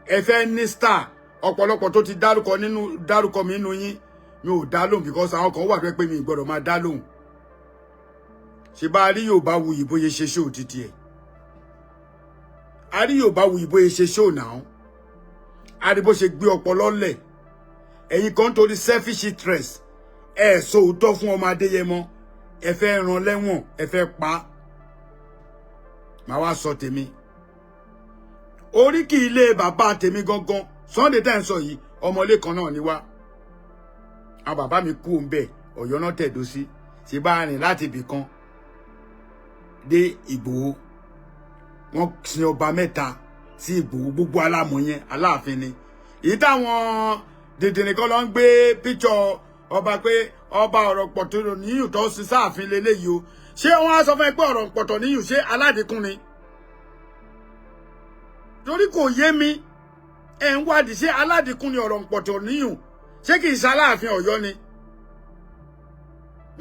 ẹ fẹ́ ní star ọ̀pọ̀lọpọ̀ tó ti dárúkọ mi nínú yín mi ò dá lóhùn because àwọn kan wà pé mi gbọ́dọ̀ máa dá lóhùn ṣe bá rí Yorùbá wuyì bóyá ṣe ṣó títí ẹ̀ a rí Yorùbá wuyì bóyá ṣe ṣó náà a rí bó ṣe gbé ọpọlọ lẹ̀ ẹ̀yin kan torí selfish interest ẹ̀ sọ òótọ́ fún ọmọ Adéyẹmọ ẹ fẹ́ rán lẹ́wọ̀n ẹ fẹ́ pa màá wá sọ tèmi oríkì ilé bàbá tèmi gangan Sunday tẹ́ ń sọ yìí ọmọlé kan náà ni wá àwọn bàbá mi kú ń bẹ̀ Ọ̀yọ́ náà tẹ̀dó sí ṣe bá rìn láti ibì kan dé Ìgbòho wọ́n sin ọba mẹ́ta sí Ìgbòho gbogbo alámọ̀ yẹn Aláàfin ni èyí táwọn dèdèrè kan lọ ń gbé píkṣọ ọba pé ọba ọ̀rọ̀ pọ̀tọ́ níyù tó sí sáàfin leléyìí o ṣé wọ́n á sọ fún ẹ pé ọ̀rọ̀ pọ̀tọ́ níyù ṣé aládìkún ni torí kò yé mi ẹ ń wádìí ṣé aládìkún ni ọ̀rọ̀ pọ̀tọ́ níyù ṣé kì í ṣe Aláàfin Ọ̀yọ́ ni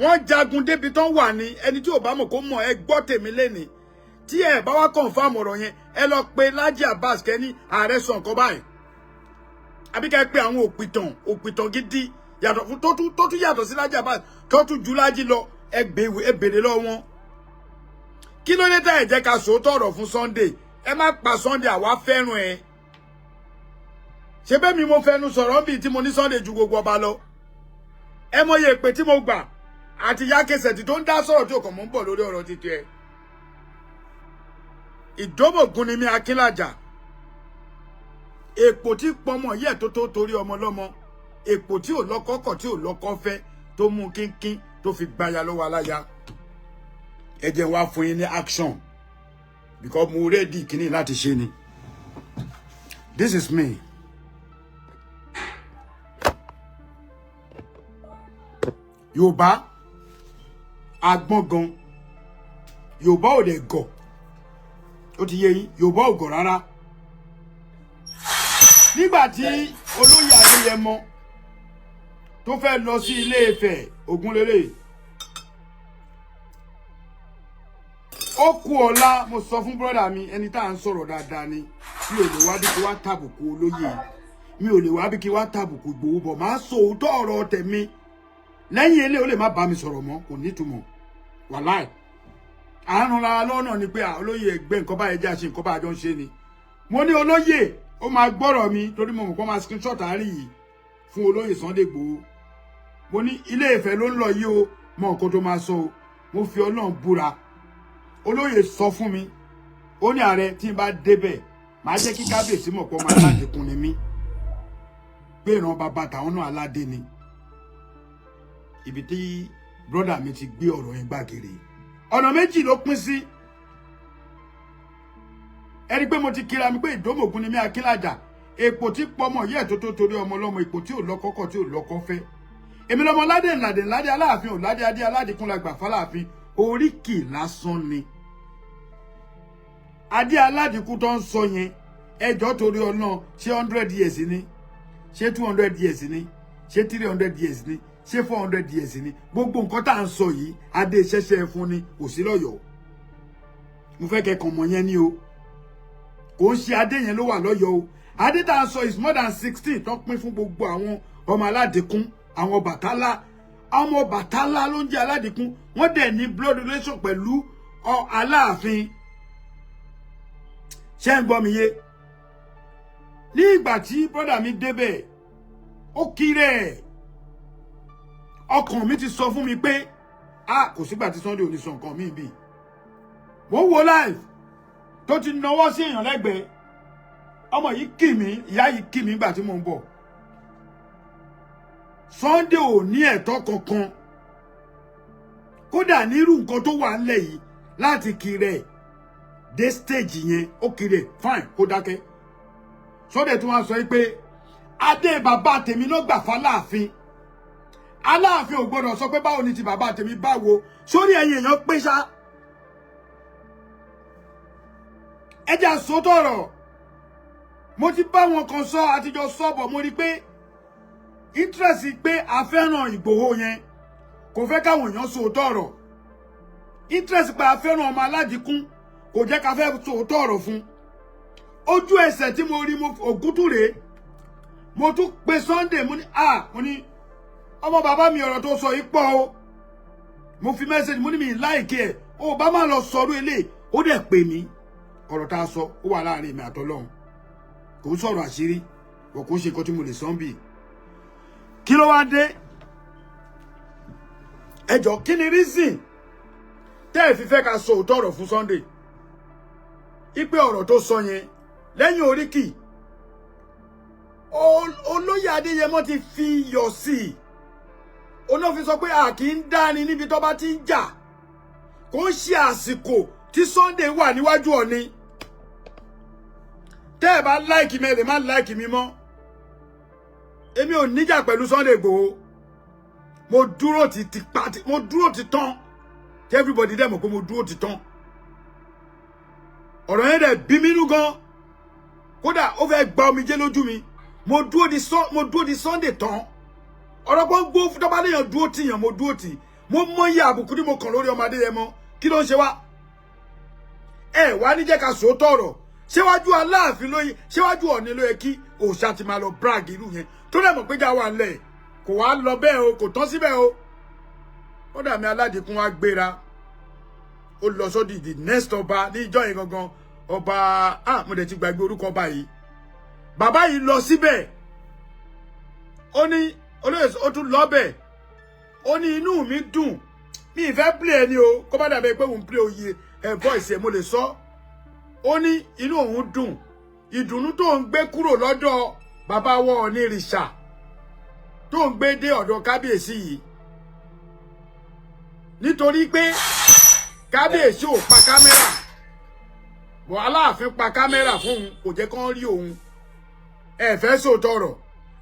wọ́n jagun débi tán wà ní ẹni tí ò bá mọ̀ kó mọ̀ ẹ gbọ́ tèmi lénìí tí ẹ bá wá confirm ọ̀rọ̀ yẹn ẹ lọ pe Laji Abbas kẹ́ni ààrẹ sọ nǹkan báyìí àbí ká pe àwọn òpìtàn gidi yàtọ̀ fún tó tún yàtọ̀ sí Laji Abbas tó tún ju Laji lọ ẹ bèrè lọ́wọ́ wọn. Kí ló dé tá ẹ jẹ́ ká sòótọ́ ọ̀rọ̀ fún Sunday? Ẹ má pa Sunday, àwa fẹ́ràn ẹ. Ṣé bẹ́ẹ̀ mi mo fẹnu sọ̀rọ̀ bí tí mo ní Sunday ju gbogbo ọba lọ? Ẹ mọye èpè tí mo gbà àti ìyá Kẹsẹ̀tì tó ń dá sọ̀rọ̀ tí ò kàn mọ́ ń bọ̀ lórí ọ̀rọ̀ títí ẹ. Ìdómògùn ni mi Akínlàjà. Èpò tí pọmọ yẹ tó torí ọmọ lọ́mọ. Èpò tí ò lọ́kọ kọ̀ tí ò lọ́kọ fẹ́ tó mú kínkín tó fi gbaya lọ́wọ́ aláya. Ẹ jẹ́ wá fún yín ní action because mo ready kíní láti ṣe ni. This is me. Yorùbá agbọ́n gan. Yorùbá ò dẹ̀ gọ̀. Ó ti yé yín, Yorùbá ò gọ̀ rárá. Nígbà tí olóyè Adéyẹmọ tó fẹ́ lọ sí Ilé Ifẹ̀ Ògúnlérè, ó kú ọ̀la, mo sọ fún brọ́dà mi ẹni tá à ń sọ̀rọ̀ dáadáa ni, mi ò lè wá bí kí wá tàbùkù olóyè, mi ò lè wá bí kí wá tàbùkù Ìgbòho, bọ̀ máa sọ òótọ́ ọ̀rọ̀ tẹ̀mí. Lẹ́yìn ilé ó lè má bá mi sọ̀rọ̀ mọ́, kò nítumọ̀. Wàláì. Àárùn lára lọ́nà ni pé olóyè ẹgbẹ́ nǹkan báyẹn jẹ́ àṣẹ nǹkan bá àjọ ń ṣe ni. Mo ní olóyè ó máa gbọ́rọ̀ mi torí mo mọ̀ pé máa screenshot àárín yìí fún olóyè Sunday Igboho. Mo ní Ilé Ifẹ̀ ló ń lọ yìí o, mọ nǹkan tó máa sọ o. Mo fi Ọlọ́run búra. Olóyè sọ fún mi, ó ní ààrẹ tí n bá débẹ̀, màá jẹ́ kí kábíyèsí mọ̀ pé ọmọ aládìkún ni mí. Pé ìran bàbá tàwọn náà aládé ni. Ibi tí brother mi ti gbé ọ̀rọ̀ yẹn gbàgede. Ọ̀nà méjì ló pín sí. Ẹni pé mo ti kíra mi pé Ìdómògùn ni mi Akínlàjà. Èpò tí pọmọ yẹ tó torí ọmọ lọ́mọ, èpò tí ò lọ́kọ́kọ́ tí ò lọ́kọ́ fẹ́. Èmi lọ́mọ ládé ńládé Aláàfin ò ládé adé aládìkún la gbà fáláàfin. Oríkì lásán ni. Adé aládìkún tó ń sọ yẹn, ẹjọ́ torí ọ̀nà ṣé 100 years ni? Ṣé 200 years ni? Ṣé 300 years ni? Ṣé 400 years ni? Gbogbo nǹkan tá ń sọ yìí adé ṣẹ̀ṣẹ̀ fún ni kò sí lọ́yọ̀ọ́. Mo fẹ́ kẹ́ kàn mọ̀ yẹn ni o. Kò ń ṣe adé yẹn ló wà lọ́yọ̀ọ́ o. Adé tá ń sọ is more than 16 tó pín fún gbogbo àwọn ọmọ aládìkún, àwọn Ọbàtálá. Àwọn Ọbàtálá ló ń jẹ́ aládìkún. Wọ́n dẹ̀ ní blood relation pẹ̀lú Aláàfin. Ṣé ń gbọ́ mi yé? Ní ìgbà tí brother mi débẹ̀, ó kírẹ̀. Ọkàn mi ti sọ fún mi pé kò sígbà tí Sunday ò ní sọ nǹkan mi bí. Mo wo live tó ti nawọ́ sí èèyàn lẹ́gbẹ̀ẹ́. Ọmọ yìí kì mí, ìyá yìí kì mí nígbà tí mo ń bọ̀. Sunday ò ní ẹ̀tọ́ kankan. Kódà nírú nǹkan tó wà ńlẹ̀ yìí láti kírẹ̀ dé stage yẹn, ó kírẹ̀ fine kó dákẹ́. Sunday tí wọ́n sọ pé adé bàbá tèmi ló gbà fáláàfin. Aláàfin ò gbọdọ̀ sọ pé báwo ni ti bàbá tèmi báwo. Sórí ẹ̀yin èèyàn pé ṣá. Ẹ jẹ́ sòótọ́ ọ̀rọ̀. Mo ti bá wọn kan sọ àtijọ́ sọ́bọ̀, mo rí pé interest pé a fẹ́ràn Ìgbòho yẹn kò fẹ́ káwọn èèyàn sòótọ́ ọ̀rọ̀. Interest pé a fẹ́ràn ọmọ aládìkún kò jẹ́ ká fẹ́ sòótọ́ ọ̀rọ̀ fún. Ojú ẹsẹ̀ tí mo rí Ògúntúrè, mo tún pe Sunday, mo ní ọmọ bàbá mi ọ̀rọ̀ tó sọ yìí pọ̀ o. Mo fi message, mo ní mi láìkí ẹ̀. O bá máa lọ sọ̀rọ̀ eléyìí, ó dẹ̀ pè mí. Ọ̀rọ̀ tá a sọ, ó wà láàrin mi àtọlọ́run. Kò ń sọ̀rọ̀ àṣírí, kò ń ṣe nǹkan tí mo lè sọ ń bì. Kí ló wá dé? Ẹ jọ̀ọ́, kí ni reason tẹ́ ẹ fi fẹ́ ká sọ òótọ́ ọ̀rọ̀ fún Sunday? Ipe ọ̀rọ̀ tó sọ yẹn lẹ́yìn oríkì. Olóyè Adéyẹmọ ti fi iyọ̀ sí i. Olófin sọ pé a kì í dáni níbi tó bá ti ń jà. Kò ń ṣe àsìkò tí Sunday wà níwájú Ọọ̀ni. Tẹ́ ẹ bá láìkì mi, ẹ lè má láìkì mi mọ́. Èmi ò níjà pẹ̀lú Sunday Igboho. Mo dúró ti tán. Tí everybody dẹ̀ mọ̀ pé mo dúró ti tán. Ọ̀rọ̀ yẹn dẹ̀ bí mi nú gan. Kódà ó fẹ́ gba omijé lójú mi. Mo dúró di Sunday tán. Ọ̀rọ̀ kan gbó fún tọ́ba léèyàn dúró tìyàn, mo dúró tì. Mo mọyì àbùkù tí mo kàn lórí ọmọ Adéyẹmọ. Kí ló ń ṣe wá? Ẹ wá ní jẹ́ ká sòótọ́ ọ̀rọ̀. Ṣéwájú Aláàfin lóye, ṣéwájú Ọọ̀ni ló yẹ kí òòṣà ti máa lọ brag irú yẹn. Tó dẹ̀ mọ̀ pé já wà ńlẹ̀. Kò wá lọ bẹ́ẹ̀ o, kò tán síbẹ̀ o. Brother mi Aládìkún wá gbéra ó lọ sódì the next ọba ní ìjọ yẹn gangan ọba mo dẹ̀ ti gbàgbé orúkọ ọba yìí bàbá yìí lọ síbẹ̀ ó ní ó tún lọ́bẹ̀ ó ní inú mi dùn mi ìfẹ́ play ẹni o kó bá dàbẹ̀ pé òun play oyè voice ẹ̀ mo lè sọ ó ní inú òun dùn ìdùnnú tó ń gbé kúrò lọ́dọ̀ bàbá wọn Ọ̀nìrìṣà tó ń gbé dé ọ̀dọ̀ kábíyèsí yìí nítorí pé kábíyèsí ò pa kámẹ́rà bọ̀ Aláàfin pa kámẹ́rà fún òun kò jẹ́ kán rí òun ẹ fẹ́ sòótọ́ ọ̀rọ̀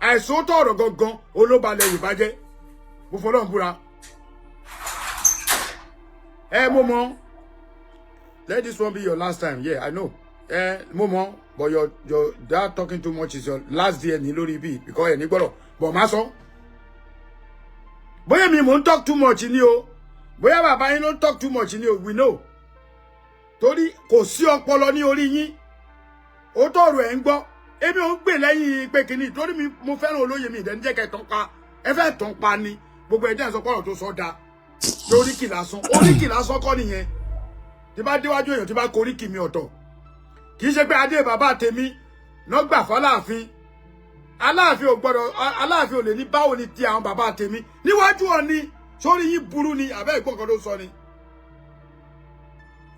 àìsòótọ́ ọ̀rọ̀ gangan olóbalẹ̀ Yorùbá jẹ́ mo fọlọ́run búra mo mọ̀ let this one be your last time yeah I know mo mọ̀ but your dad talking too much is your last day ní lórí bí because ẹ̀ ní gbọ́dọ̀ but má sọ bóyá mi mò ń talk too much ni o bóyá bàbá yín ló ń talk too much ni o we know torí kò sí ọpọlọ ní orí yín ó tọrọ ẹ̀ ń gbọ́ èmi ò ń gbè lẹ́yìn pé kìíní torí mo fẹ́ràn olóyè mi ìdẹ́nijẹ́ kẹtàn pa ẹ fẹ́ tàn pa ni gbogbo ẹ̀dá ìsọpọ̀rọ̀ tó sọ da lóríkì lásán oríkì lásán kọ́ nìyẹn tí bá déwájú èèyàn tí bá koríkì mi ọ̀tọ̀ kì í ṣe pé adé bàbá tèmi náà gbà fọ́láàfin Aláàfin ò gbọ́dọ̀ Aláàfin ò lè ní báwo ni ti àwọn bàbá tèmi níwájú Ọọ̀ni sórí yín burú ni àbẹ́ ìgbọ́n kan ló sọ ni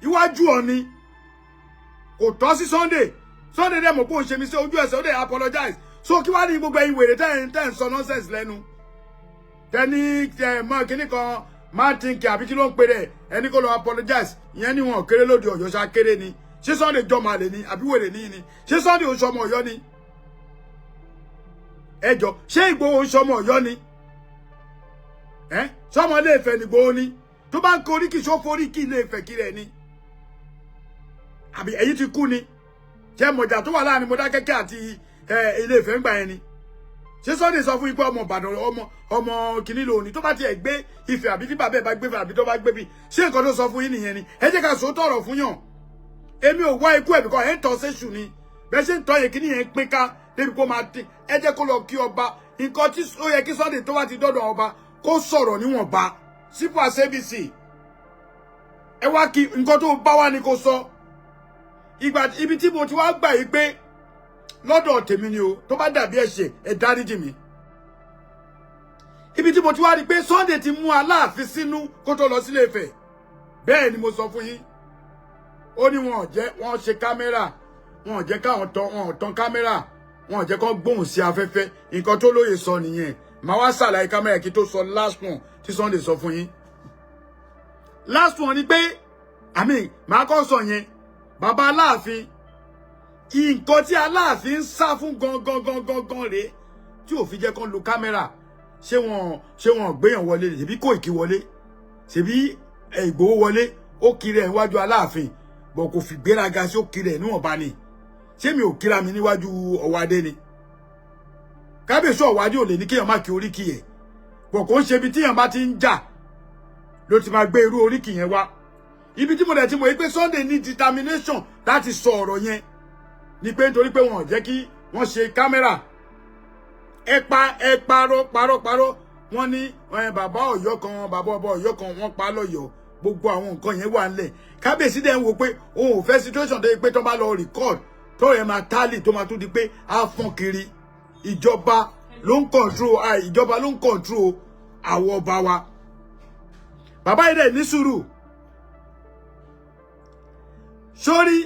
iwájú Ọọ̀ni kò tọ́ sí Sunday dẹ̀ mọ̀ pé òun ṣe mi sí ojú ẹsẹ̀ ó dẹ̀ apologize so kí wá ní gbogbo ẹ̀yin wèrè tẹ́ ń sọ nonsense lẹ́nu tẹ́ni mọ́ kíní kan martin kí àbí kí ló ń pè rẹ̀ ẹni kó lọ apologize ìyẹn ni wọn kéré lóde Ọ̀yọ́ ṣá kéré ni ṣé Sunday jọmọ àlè ni àbí wèrè ní ni ṣé Sunday ò ń ṣọmọ Ọ̀yọ́ ni ẹjọ́ ṣé Ìgbòho ń ṣọmọ Ọ̀yọ́ ni sọmọ Ilé Ifẹ̀ ní Ìgbòho ni tó bá ń koríkì ṣó foríkì Ilé Ifẹ̀ kí rẹ̀ ni àbí èyí ti kú ni ṣé mọ̀jà tó wà láàrin Mọdákẹ́kẹ́ àti Ilé Ifẹ̀ ń gbà yẹn ni ṣé Sunday sọ fún yín pé ọmọ Ìbàdàn ọmọ kìíní lòun ni tó bá tiẹ̀ gbé Ifẹ̀ àbí tí bàbá ẹ̀ bá gbé Ifẹ̀ àbí tó bá gbé bí ṣé nǹkan tó sọ fún yín nìyẹn ni ẹ jẹ́ ká sòótọ́ ọ̀rọ̀ fún yàn èmi ò wá ikú ẹ̀ bìkọ́ ẹ̀ ń tọ́ séṣù ni bẹ́ẹ̀ ṣe ń tọ́ yẹn kíní yẹn pín ká débi kó máa dín ẹ jẹ́ kó lọ kí ọba nǹkan tí ó yẹ kí Sunday tó bá ti dọ́dọ̀ ọba kó sọ̀rọ̀ níwọ̀nba sípò àṣẹ́bìsì ẹ wá kí nǹkan tó bá wá ní kó sọ ibi tí mo ti wá gbà yìí pé lọ́dọ̀ tèmi ni o tó bá dàbí ẹ̀ṣẹ̀ ẹ dáríjì mi ibi tí mo ti wá rí pé Sunday ti mú Aláàfin sínú kó tó lọ sí Ilé Ifẹ̀ bẹ́ẹ̀ ni mo sọ fún yín ó ní wọ́n ṣe kámẹ́rà wọn ò jẹ́ káwọn tán kámẹ́rà wọn ò jẹ́ kó gbóhùn sí afẹ́fẹ́ nǹkan tó lóye sọ nìyẹn màá wá ṣàlàyé kámẹ́rà kí tó sọ last one tí Sunday sọ fún yín last one ni pé màá kọ́ sọ yẹn bàbá Aláàfin nǹkan tí Aláàfin ń sá fún gangan rèé tí ò fi jẹ́ kán lo kámẹ́rà ṣé wọn gbéyàn wọlé ṣebí Kóìkí wọlé ṣebí Ìgbòho wọlé ó kiri ẹ̀ níwájú Aláàfin bọ̀ kò fi gbéraga sí ó kiri ẹ̀ níwọ̀nba ni ṣé mi ò kíra mi níwájú Ọ̀wádé ni kábíyèsí Ọ̀wádé ò lè ní kéèyàn má kí oríkì ẹ̀ bọ̀ kò ń ṣe ibi tíyàn bá ti ń jà ló ti máa gbé irú oríkì yẹn wá ibi tí mo dẹ̀ ti mọ̀ pé Sunday ní determination láti sọ ọ̀rọ̀ yẹn ni pé nítorí pé wọn ò jẹ́ kí wọ́n ṣe kámẹ́rà ẹ parọ́ wọ́n ní bàbá Ọ̀yọ́ kan bàbá ọba Ọ̀yọ́ kan wọ́n pa lọ́yọ̀ọ́ gbogbo àwọn nǹkan yẹn wà nílẹ̀ kábíyèsí dẹ̀ ń wo pé òun ò fẹ́ situation tó yẹ pé tó bá lọ record tó yẹ máa tálì tó máa tún di pé á fọ́n kiri ìjọba ló ń control àwọn ọba wa bàbá yìí dẹ̀ ní sùúrù sórí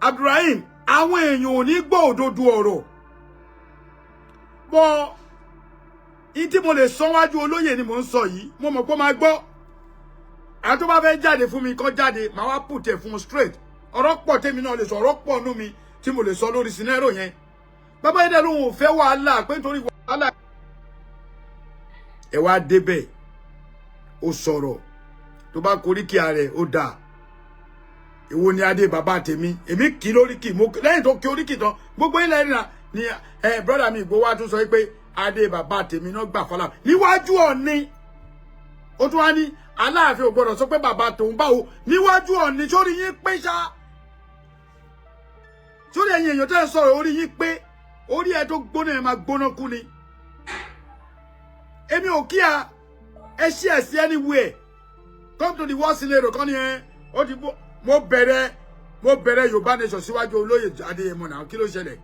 Abdulrahim àwọn èèyàn ò ní gbọ́ òdodo ọ̀rọ̀ bọ́ in tí mo lè sọ wájú olóyè ni mò ń sọ yìí mo mọ̀ pé máa gbọ́ àwọn tó bá fẹ́ jáde fún mi kán jáde màá wá put ẹ̀ fún straight ọ̀rọ̀ pọ̀ tèmi náà lè sọ ọ̀rọ̀ pọ̀ nú mi tí mo lè sọ lórí sinero yẹn bàbá yìí dẹ̀ lóhùn ò fẹ́ wàhálà pé nítorí wàhálà ẹ wá débẹ̀ ó sọ̀rọ̀ tó bá koríkì ààrẹ ó dáa èwo ni adé bàbá tèmi èmi kì í lóríkì mo lẹ́yìn tó kí oríkì tán gbogbo ilẹ̀ ìrìnà ni brother mi Ìgbòho wá tún sọ pé adé bàbá tèmi náà gbà fọlá níwájú Ọọ̀ni ó tún wá ní Aláàfin ò gbọdọ̀ sọ pé bàbá tòun báwo níwájú Ọọ̀ni sórí yín pé ṣá sórí ẹ̀yin èèyàn tẹ́ ń sọ̀rọ̀ orí yín pé orí ẹ tó gbóná ẹ máa gbóná kú ni èmi ò kíá ẹ share sí anywhere. Come to the world scenario kan ni ó ti mo bẹ̀rẹ̀ Yorùbá nation síwájú olóyè Adéyẹmọ náà kí ló ṣẹlẹ̀.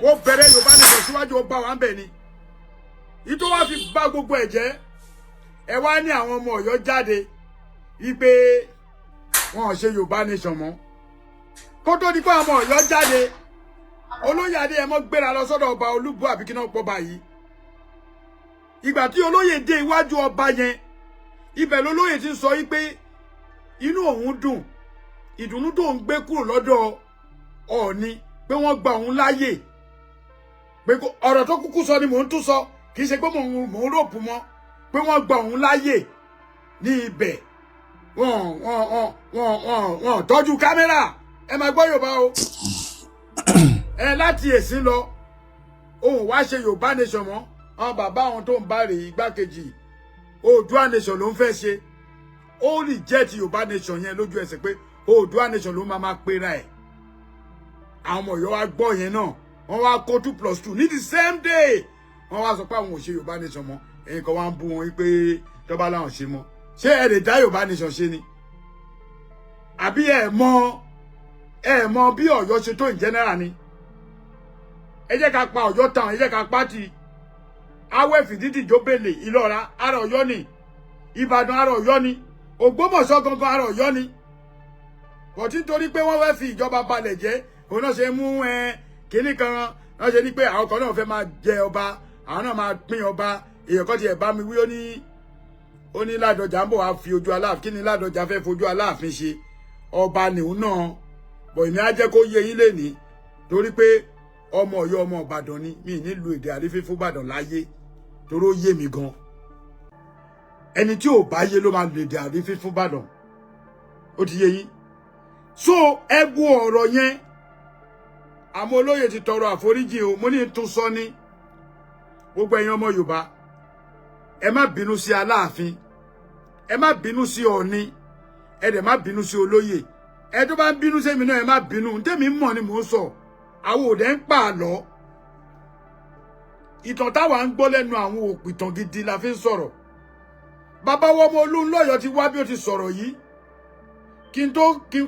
Mo bẹ̀rẹ̀ Yorùbá nation síwájú ó bá wa ńbẹ̀ ni. Ito wá fi bá gbogbo ẹ̀ jẹ́. Ẹ wá ní àwọn ọmọ Ọ̀yọ́ jáde wípé wọn ò ṣe Yorùbá nation mọ́. Kó tó di pé àwọn ọmọ Ọ̀yọ́ jáde olóyè Adéyẹmọ gbéra lọ sọ́dọ̀ ọba Olúbọ àbí kí náà pọ̀ báyìí. Ìgbà tí olóyè dé iwájú ọba yẹn ibẹ̀ lolóyè ti sọ wípé inú òun dùn ìdùnnú tó ń gbé kúrò lọ́dọ̀ Ọọ̀ni pé wọ́n gba òun láyè pé ọ̀rọ̀ tó kúkú sọ ni mò ń tún sọ kì í ṣe pé mò ń ròpù mọ́ pé wọ́n gba òun láyè ní ibẹ̀ wọ́n tọ́jú kámẹ́rà ẹ máa gbọ́ Yorùbá o láti èsìn lọ òun wá ṣe Yorùbá nation mọ́ àwọn bàbá àwọn tó ń bá rè igbákejì Oòduà nation ló ń fẹ́ ṣe ó reject Yorùbá nation yẹn lójú ẹsẹ̀ pé Oòduà nation ló máa pera ẹ̀ àwọn ọmọ Ọ̀yọ́ wa gbọ́ yẹn náà wọ́n wá kó 2+2 ní the same day wọ́n wá sọ pé àwọn ò ṣe Yorùbá nation mọ́ ẹ̀yin kan wá ń bú wọn wípé tọ́ba láwọn ṣe mọ́ ṣé ẹ lè dá Yorùbá nation ṣe ni àbí ẹ mọ̀ bí Ọ̀yọ́ ṣe tó in general ni ẹ jẹ́ ká pa Ọ̀yọ́ town ẹ jẹ́ ká pa ti Awẹ́ Fìdítì Jóbélé Ìlọ́ra ara Ọ̀yọ́ ni Ìbàdàn ara Ọ̀yọ́ ni Ògbómọ̀ṣọ́ gangan ara Ọ̀yọ́ ni bọ̀tí nítorí pé wọ́n fẹ́ fi ìjọba balẹ̀ jẹ́ òun náà ṣe mú kínní kan náà ṣe ní pé àwọn kan náà fẹ́ máa jẹ ọba àwọn náà máa pín ọba èèyàn kan tiẹ̀ bá mi wí ó ní Ládọjà ń bọ̀ wá fi ojú Aláàfin kí ni Ládọjà fẹ́ fojú Aláàfin ṣe ọba nìhun náà bọ̀ èmi á jẹ́ kó yé yín lénìí torí pé ọmọ Ọ̀yọ́ ọmọ Ìbàdàn ni mi nílùú èdè àrífín fún Ìbàdàn láyé torí ó yé mi gan ẹni tí ò bá yé ló máa lè dè àrífín fún Ìbàdàn ó ti yé yín so ẹ wo ọ̀rọ̀ yẹn àmọ́ olóyè ti tọrọ àforíjì o mo ní tún sọ ní gbogbo ẹ̀yin ọmọ Yorùbá ẹ má bínú sí Aláàfin ẹ má bínú sí Ọọ̀ni ẹ dẹ̀ má bínú sí olóyè ẹ tó bá ń bínú sẹ́mi náà ẹ má bínú ntẹ́mi mọ̀ ni mò ń sọ àwọn òde ń pa àlọ́ ìtàn táwa ń gbọ́ lẹ́nu àwọn òpìtàn gidi la fi ń sọ̀rọ̀ bàbá wa ọmọ Olúnlọ́yọ̀ ti wá bí ó ti sọ̀rọ̀ yìí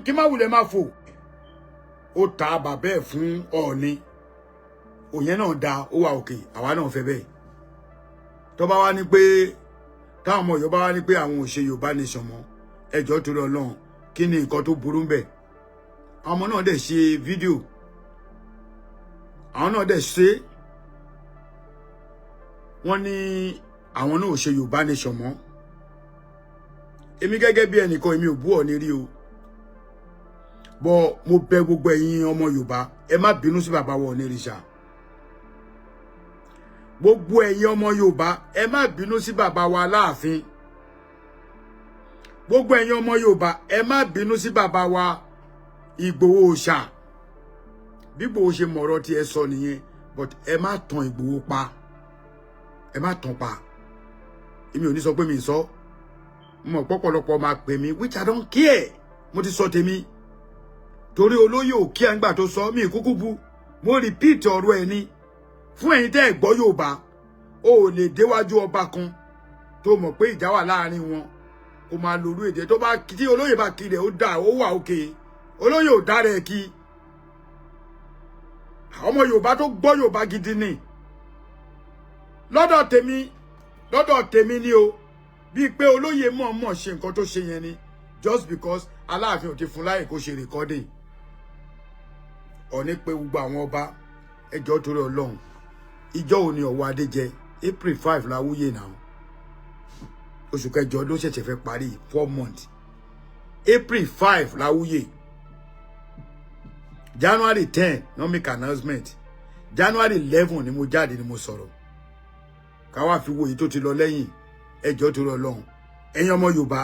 kí má wulẹ̀ máa fò ó ta bàbá ẹ̀ fún Ọọ̀ni òyìn náà da ó wà òkè àwa náà fẹ́ bẹ́ẹ̀ tó bá wá ní pé táwọn ọmọ Ọ̀yọ́ bá wá ní pé àwọn ò ṣe Yorùbá nation mọ́ ẹjọ́ torí Ọlọ́run kí ni nǹkan tó burú ń bẹ̀ àwọn ọmọ náà dẹ̀ ṣe fídíò àwọn náà dẹ̀ ṣe wọ́n ní àwọn náà ò ṣe Yorùbá nation mọ́ èmi gẹ́gẹ́ bí ẹnìkan èmi ò bú Ọọ̀ni rí o bọ́ mo bẹ̀ gbogbo ẹ̀yin ọmọ Yorùbá ẹ má bínú sí bàbá wa Ọọ̀nirìṣà gbogbo ẹ̀yin ọmọ Yorùbá ẹ má bínú sí bàbá wa Aláàfin gbogbo ẹ̀yin ọmọ Yorùbá ẹ má bínú sí bàbá wa Ìgbòho Òòṣà bí Ìgbòho ṣe mọ̀rọ̀ tí ẹ sọ nìyẹn but ẹ má tàn Ìgbòho pa ẹ má tàn pa èmi ò ní sọ pé mi sọ mo pọ̀pọ̀lọpọ̀ máa pè mí which I don't care mo ti sọ tèmi torí olóyè ò kí àgbà tó sọ mí kúkú bu mo repeat ọ̀rọ̀ ẹ̀ ni fún ẹ̀yin tẹ́ ẹ gbọ́ Yorùbá o ò lè déwájú ọba kan tó mọ̀ pé ìjà wà láàrin wọn o máa lòrú èdè tó bá tí olóyè bá kiri ẹ̀ ó dà ó wà òkè olóyè ò dára ẹ̀ kí ọmọ Yorùbá tó gbọ́ Yorùbá gidi ni lọ́dọ̀ tèmi ni o bíi pé olóyè mọ̀ọ́mọ̀ ṣe nǹkan tó ṣe yẹn ni just because Aláàfin ò ti fún láyè kó ṣe recording Ọọ̀ni pé gbogbo àwọn ọba ẹjọ́ torí Ọlọ́run ìjọ òní Ọ̀wọ̀ Adé jẹ April 5 láwúyè náà oṣù kẹjọ ló ṣẹ̀ṣẹ̀ fẹ́ parí 4 months April 5 láwúyè January 10 no make announcement January 11 ni mo jáde ni mo sọ̀rọ̀ ká wá fi wo èyí tó ti lọ lẹ́yìn ẹjọ́ torí Ọlọ́run ẹ̀yin ọmọ Yorùbá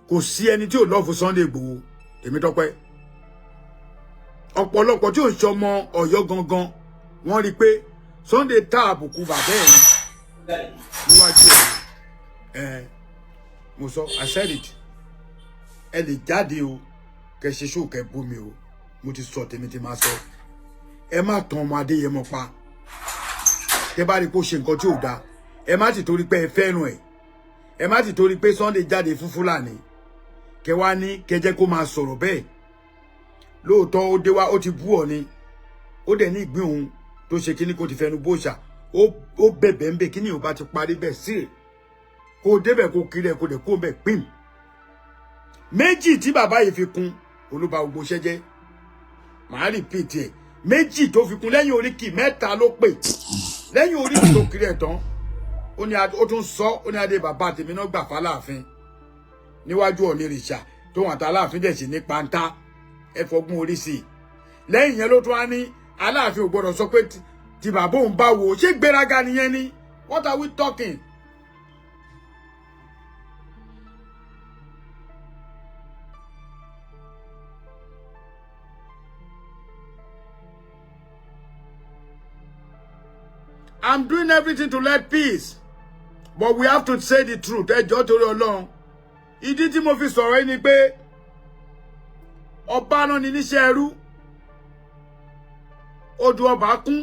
kò sí ẹni tí ò lọ́ọ̀fù Sunday Igboho èmi tọ́pẹ́ ọ̀pọ̀lọpọ̀ tí ò ń ṣọmọ Ọ̀yọ́ gangan wọ́n rí pé Sunday tá àbùkù bàbá ẹ̀ níwájú ẹ̀ mo sọ I said it ẹ lè jáde o kẹ ṣe ṣó kẹ bú mi o mo ti sọ tèmi ti máa sọ ẹ má tàn ọmọ Adéyẹmọ pa tẹ́ bá rí kó ṣe nǹkan tí ò dáa ẹ má ti torí pé ẹ fẹ́ràn ẹ má ti torí pé Sunday jáde fún Fúlàní kẹ́ wá ní kẹ́ jẹ́ kó máa sọ̀rọ̀ bẹ́ẹ̀ lóòótọ́ ó dé wá ó ti bú ọ ni ó dẹ̀ ní ìgbín òun tó ṣe kíní kó ti fẹnu bóṣà ó bẹ̀bẹ̀ ń bẹ̀ kíní ò bá ti parí bẹ́ẹ̀ sí kó débẹ̀ kó kiri ẹ̀ kó dẹ̀ kó bẹ̀ pín méjì tí bàbá yìí fi kún olúba gbogbo iṣẹ́ jẹ́ màá repeat ẹ̀ méjì tó fi kún lẹ́yìn oríkì mẹ́ta ló pè lẹ́yìn oríkì tó kiri ẹ̀ tán ó tún sọ ó ní adé bàbá tèmi náà gbà fáláàfin níwájú Ọ̀nìrìṣà tó wọn àtàláàfin dẹ̀ sí ní pàǹtá ẹ fọgbọ́n orí sí i lẹ́yìn yẹn ló tún wá ní Aláàfin ò gbọ́dọ̀ sọ pé tí bàbá òun bá wò ṣé gbéraga nìyẹn ni what are we talking. I'm doing everything to let peace, but we have to say the truth. Ẹ jọ̀ọ́ torí Ọlọ́run. Ìdí tí mo fi sọ̀rọ̀ yìí ni pé ọba náà ni níṣẹ́ ẹrú. Odù ọba kún.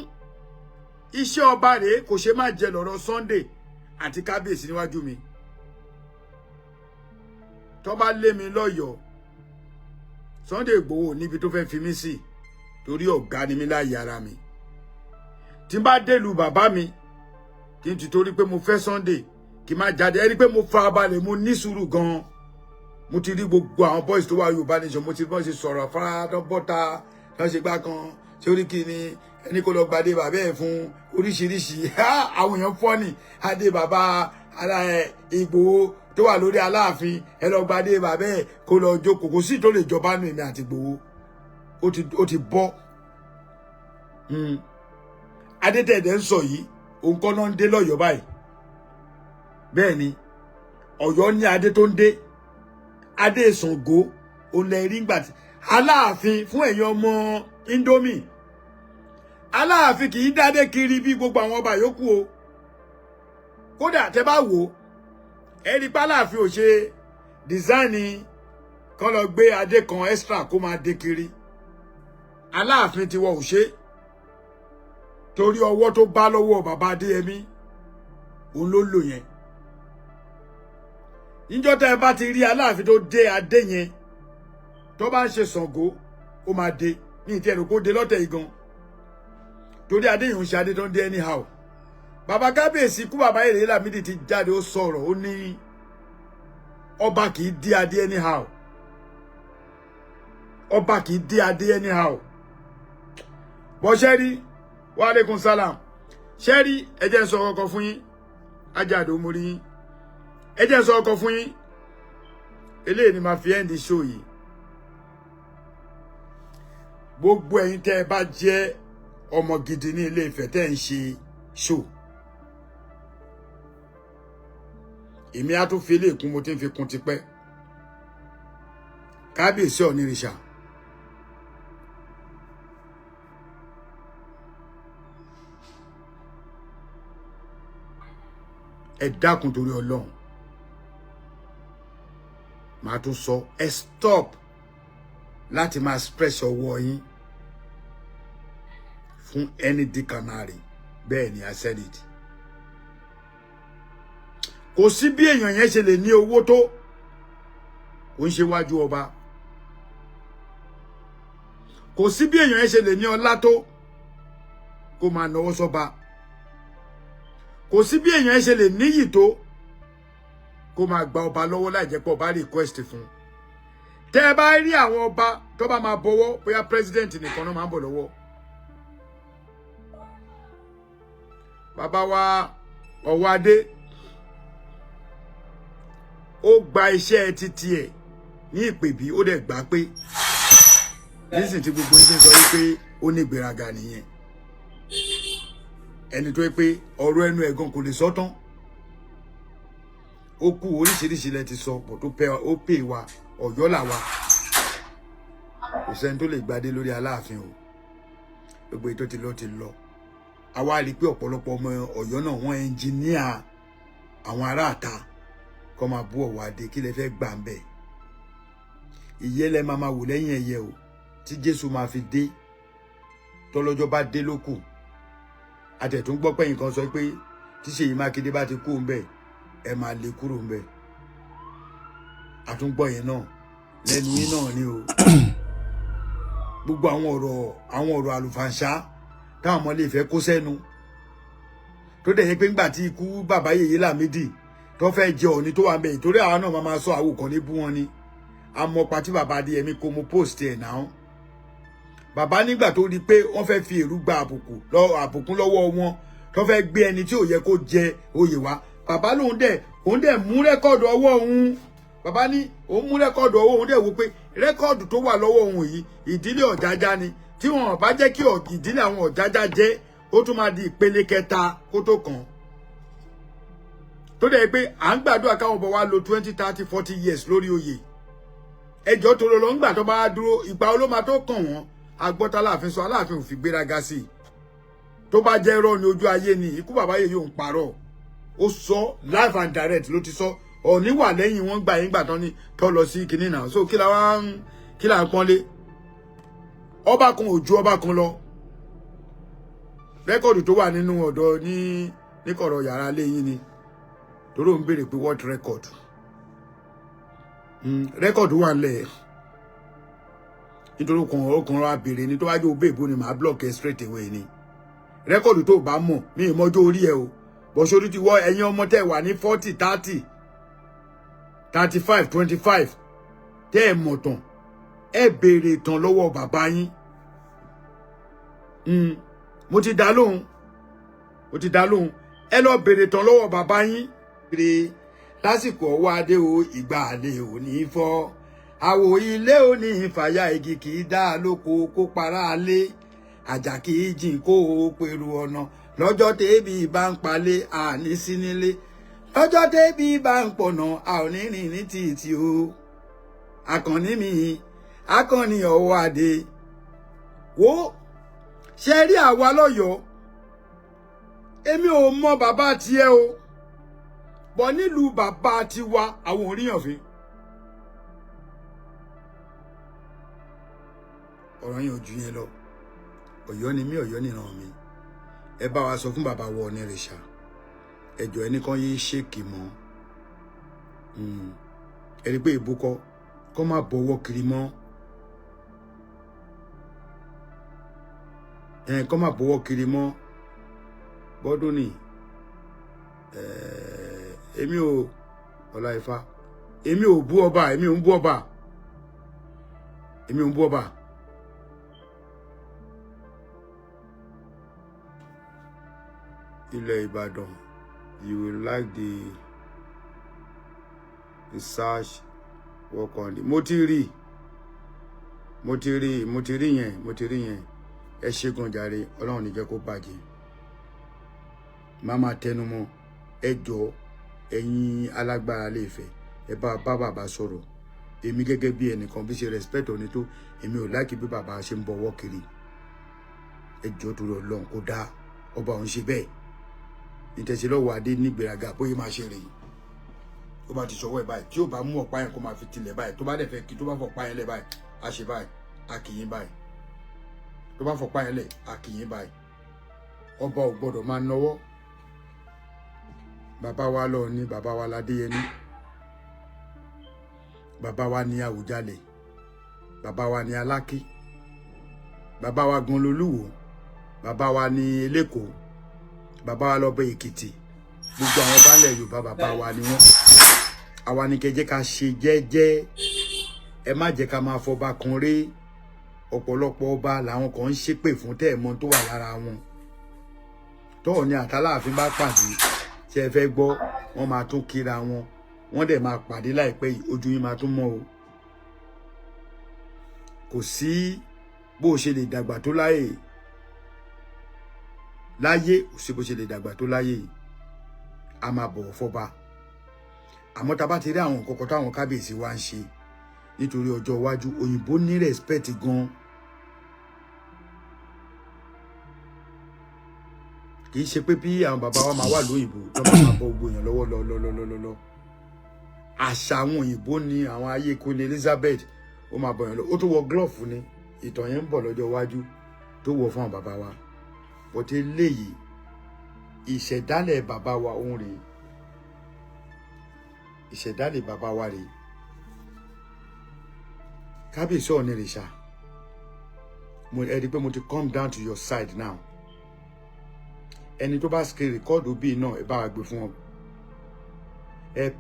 Iṣẹ́ ọba rèé kò ṣe má jẹ lọ́rọ̀ Sunday àti kábíyèsí níwájú mi. Tó bá lé mi lọ́yọ̀ọ́. Sunday Igboho níbi tó fẹ́ fi mí sí torí ọ̀gá ni mí láyé ara mi. Tí n bá délùú bàbá mi kí n ti torí pé mo fẹ́ Sunday kí n má jáde ẹ rí pé mo farabalẹ̀ mo ní sùúrù gan mo ti rí gbogbo àwọn boys tó wà Yorùbá nation mo ti bọ́n ṣe sọ̀rọ̀ afárá tó bọ́ta tó ṣe gbá kan ṣé orí kí ni ẹni kó lọ gbadé bàbá ẹ̀ fún oríṣiríṣi àwọn èèyàn fọ́nì adé bàbá Ìgbòho tó wà lórí Aláàfin ẹ lọ gbadé bàbá ẹ̀ kó lọ jókòó kò sí tó lè jọba nù èmi àti Ìgbòho ó ti bọ́. Adétẹ̀dẹ̀ ń sọ yìí òun kọ́ náà ń dé lọ́yọ̀ọ́ báyìí bẹ́ẹ̀ ni Ọ̀yọ́ ní adé tó ń dé adé Ṣàngó òun lè rí gbà tí Aláàfin fún ẹ̀yin ọmọ Indomie Aláàfin kì í dádé kiri bí gbogbo àwọn ọba yòókù o kódà tẹ́ bá wò ẹ rí pé Aláàfin ò ṣe dísáìnì kan lọ gbé adé kan extra kó máa dé kiri Aláàfin tiwọ ò ṣe torí ọwọ́ tó bá lọ́wọ́ bàbá Adéyẹmí òun ló lò yẹn níjọ́ tẹ́ ẹ bá ti rí Aláàfin tó dé adé yẹn tó bá ń ṣe Ṣàngó ó máa dé ní ìtẹ́ ẹ̀rọ kó dé lọ́tẹ̀ yìí gan torí adé yìí ń ṣe adé tó ń dé anyhow bàbá kábíyèsí kú bàbá Èrè Lámídì ti jáde ó sọ̀rọ̀ ó ní ọba kì í dé adé anyhow ọba kì í dé adé anyhow bọ́sẹ́rí wa alaikum salam ṣẹ́rí ẹ jẹ́ n sọ kọ́kọ́ fún yín Ajado mo rí yín ẹ jẹ́ n sọ kọ́kọ́ fún yín eléyìí ni máa fi end show yìí gbogbo ẹ̀yin tẹ́ ẹ bá jẹ́ ọmọ gidi ní Ilé Ifẹ̀ tẹ́ ń ṣe show èmi á tún fi ilé ìkún mo ti ń fi kún tipẹ́ kábíyèsí Ọ̀nìrìṣà ẹ dákun torí Ọlọ́run màá tún sọ ẹ stop láti máa express ọwọ́ yín fún ND Canary bẹ́ẹ̀ ni I said it kò sí bí èèyàn yẹn ṣe lè ní owó tó ó ń ṣe wájú ọba kò sí bí èèyàn yẹn ṣe lè ní ọlá tó kó máa náwó sọ́ba kò sí bí èèyàn ṣe lè níyì tó kó máa gba ọba lọ́wọ́ láì jẹ́ pé ọba request fún tẹ́ ẹ bá rí àwọn ọba tó bá máa bọ̀wọ́ bóyá president nìkan náà máa ń bọ̀ lọ́wọ́ bàbá wa Ọ̀wádé ó gba iṣẹ́ títí ẹ̀ ní Ìpèbí ó dẹ̀ gbà pé nísìnyí tí gbogbo yín sọ wípé ó ní ìgbéraga nìyẹn ẹni tó yẹ pé ọ̀rọ̀ ẹnu ẹ̀gan kò lè sọ tán ó kú oríṣiríṣi lẹ ti sọ pọ̀ tó pẹ́ ó pè wá Ọ̀yọ́ là wa kò sẹ́ni tó lè gbadé lórí Aláàfin o gbogbo ètò ti lọ àwa rí pé ọ̀pọ̀lọpọ̀ ọmọ Ọ̀yọ́ náà wọ́n ẹnjìníà àwọn aráàta kọ́ máa bú Ọ̀wádé kí lẹ fẹ́ gbà ń bẹ̀ ìyẹ́ lẹ máa wò lẹ́yìn ẹ̀yẹ o tí Jésù máa fi dé tọ́lọ́jọ́ bá dé lókù àtẹ̀tún gbọ́ pé nǹkan sọ pé tí Ṣèyí Mákindé bá ti kú ńbẹ̀ ẹ máa lè kúrò ńbẹ̀ àtúngbọ́ yẹn náà lẹ́nu yín náà ni o gbogbo àwọn ọ̀rọ̀ àlùfàǹṣá táwọn ọmọ lè fẹ́ kó sẹ́nu tó dẹ̀ yẹ pé ńgbà tí ikú bàbá Yèyé Lámídì tó fẹ́ jẹ Ọọ̀ni tó wà ń bẹ̀ ìtorí àwọn náà máa sọ àwòkàn ní bú wọn ni amọ̀pá tí bàbá Adéyẹmí kó mo post ẹ̀ náà bàbá nígbà tó rí pé wọ́n fẹ́ fi èrú gba àbùkún lọ́wọ́ wọn tó fẹ́ gbé ẹni tí ò yẹ kó jẹ oyè wá bàbá lòun dẹ̀ mú rẹ́kọ̀dù ọwọ́ òun bàbá ní òun mú rẹ́kọ̀dù ọwọ́ òun dẹ̀ wò pé rẹ́kọ̀dù tó wà lọ́wọ́ òun yìí ìdílé Ọ̀jájá ni tí wọn bá jẹ́ kí ìdílé àwọn Ọ̀jájá jẹ́ ó tún máa di ìpele kẹta kó tó kàn tó dẹ̀ pé à ń gbàdúrà káwọn bọ̀ wá lo 20, 30, 40 years lórí oyè ẹjọ́ tó lọ ń gbà tó bá dúró ìgbà olóma tó kàn wọ́n agbọ́tà Aláàfin sọ Aláàfin ò fi gbéraga sí i tó bá jẹ́ irọ́ ní ojú ayé ni ikú bàbá Yèyé òun parọ́ ó sọ live and direct ló ti sọ Ọọ̀ni wà lẹ́yìn wọn gbà yín gbà tán ni tó lọ sí kinní náà so kí là ń pọ́nlé ọba kan ò ju ọba kan lọ rẹ́kọ̀dù tó wà nínú ọ̀dọ̀ ní kọ̀rọ̀ yàrá lẹ́yìn ni torí òun béèrè pé what record rẹ́kọ̀dù wà lẹ̀ nítorí ọkùnrin abèrè ni tó wájú òbí ìbò ni màá block ẹ straight away ni rẹ́kọ̀dù tó bá mọ̀ ní ìmọ́jọ́ orí ẹ o bọ́sórí ti wọ́ ẹ̀yin ọmọ tẹ́ wà ní 40, 30, 35, 25 tẹ́ ẹ mọ̀ tán ẹ béèrè tán lọ́wọ́ bàbá yín mo ti dá lóhùn ẹ lọ béèrè tán lọ́wọ́ bàbá yín lásìkò ọwọ́ adé o ìgbà àlè ò ní fọ́ àwò ilé ò ní fàyà igi kì í dá lóko kó para alé àjà kì í jìn kó o pèrò ọ̀nà lọ́jọ́ tẹ́bí bá ń palẹ̀ àní sí nílé lọ́jọ́ tẹ́bí bá ń pọ̀nà a ò ní rìn ní títì o akànnì ọwọ́ adé wo ṣe rí àwa lọ́yọ̀ọ́ èmi ò mọ bàbá tiẹ̀ o bọ̀ nílùú bàbá tiwa àwọn oríyàn fi ọ̀rọ̀ yẹn ò ju yẹn lọ Ọ̀yọ́ ni mí Ọ̀yọ́ nìran mi ẹ bá wa sọ fún bàbá wọ Onírìṣà ẹjọ́ ẹni kan yé ṣèkì mọ́ ẹ rí pé ìbúkọ kọ́ má bọ̀wọ́ kiri mọ́ kọ́ má bọ̀wọ́ kiri mọ́ bọ́dún ni èmi ò Ọláìfá èmi ò bú ọba èmi ò ń bú ọba ilẹ̀ Ìbàdàn you will like the research work on the mo ti rí yẹn ẹ ṣé gan jàre Ọlọ́run ní jẹ́ kó bàjẹ́ máa tẹnu mọ́ ẹ jọ̀ọ́ ẹ̀yin alágbára lè fẹ́ ẹ bá bàbá sọ̀rọ̀ èmi gẹ́gẹ́ bí ẹnìkan bí ṣe respect Ọọ̀ni tó èmi ò láìkí bí bàbá ṣe ń bọ̀wọ́ kiri ẹ jọ̀ọ́ tó lọ lọ́n kó dá ọba òun ṣe bẹ́ẹ̀ ìtẹ̀sí lọ́wọ́ adé nígbèrágà bóyá máa ṣe rèé ó bá ti sọwọ́ ẹ̀ báyìí tí ó bá mú ọ̀pá yẹn kó máa fi tilẹ̀ báyìí tó bá dẹ̀ fẹ́ kí tó bá fọ̀pá yẹn lẹ̀ báyìí á ṣe báyìí á kì yín báyìí tó bá fọ̀pá yẹn lẹ̀ á kì yín báyìí ọba ò gbọ́dọ̀ máa nọwọ́ bàbá wa lọ ní bàbá wa ládéyẹmí bàbá wa ní Àwùjalẹ̀ bàbá wa ní Aláké bàbá wa gan lolúwo bàbá wa ní Elékòó bàbá wa lọ bẹ Èkìtì gbogbo àwọn baálẹ̀ Yorùbá bàbá wa ni wọ́n àwa ní kẹ́ jẹ́ ká ṣe jẹ́jẹ́ ẹ má jẹ́ ká máa fọba kan ré ọ̀pọ̀lọpọ̀ ọba làwọn kan ń ṣépè fún tẹ́ẹ̀mọ́ tó wà lára wọn tọ́ọ̀ ni àtàláàfin bá pàdé tí ẹ fẹ́ gbọ́ wọ́n máa tún kíra wọn wọ́n dẹ̀ máa pàdé láìpẹ́ yìí ojú yín máa tún mọ́ o kò sí bó ṣe lè dàgbà tó láyé kò sí bó ṣe lè dàgbà tó láyé a máa bọ̀wọ̀ fọ́ba àmọ́ tá bá ti rí àwọn kọ̀kọ̀ táwọn kábíyèsí wa ń ṣe nítorí ọjọ́ iwájú òyìnbó ní respect gan kì í ṣe pé bí àwọn bàbá wa máa wà lóyìnbó tó máa bọ gbogbo èèyàn lọ́wọ́ lọ àṣà àwọn òyìnbó ni àwọn ayé Queen Elizabeth ó máa bọ èèyàn lọ ó tún wọ glove ni ìtàn yẹn ń bọ̀ lọ́jọ́ iwájú tó wọ̀ fún bàbá wa but eléyìí ìṣẹ̀dálẹ̀ bàbá wa òun rèé ìṣẹ̀dálẹ̀ bàbá wa rèé kábíyèsí Ọ̀nìrìṣà mo ẹ rí pé mo ti come down to your side now ẹni tó bá screen record bíi náà ẹ bá wa gbé fún wọn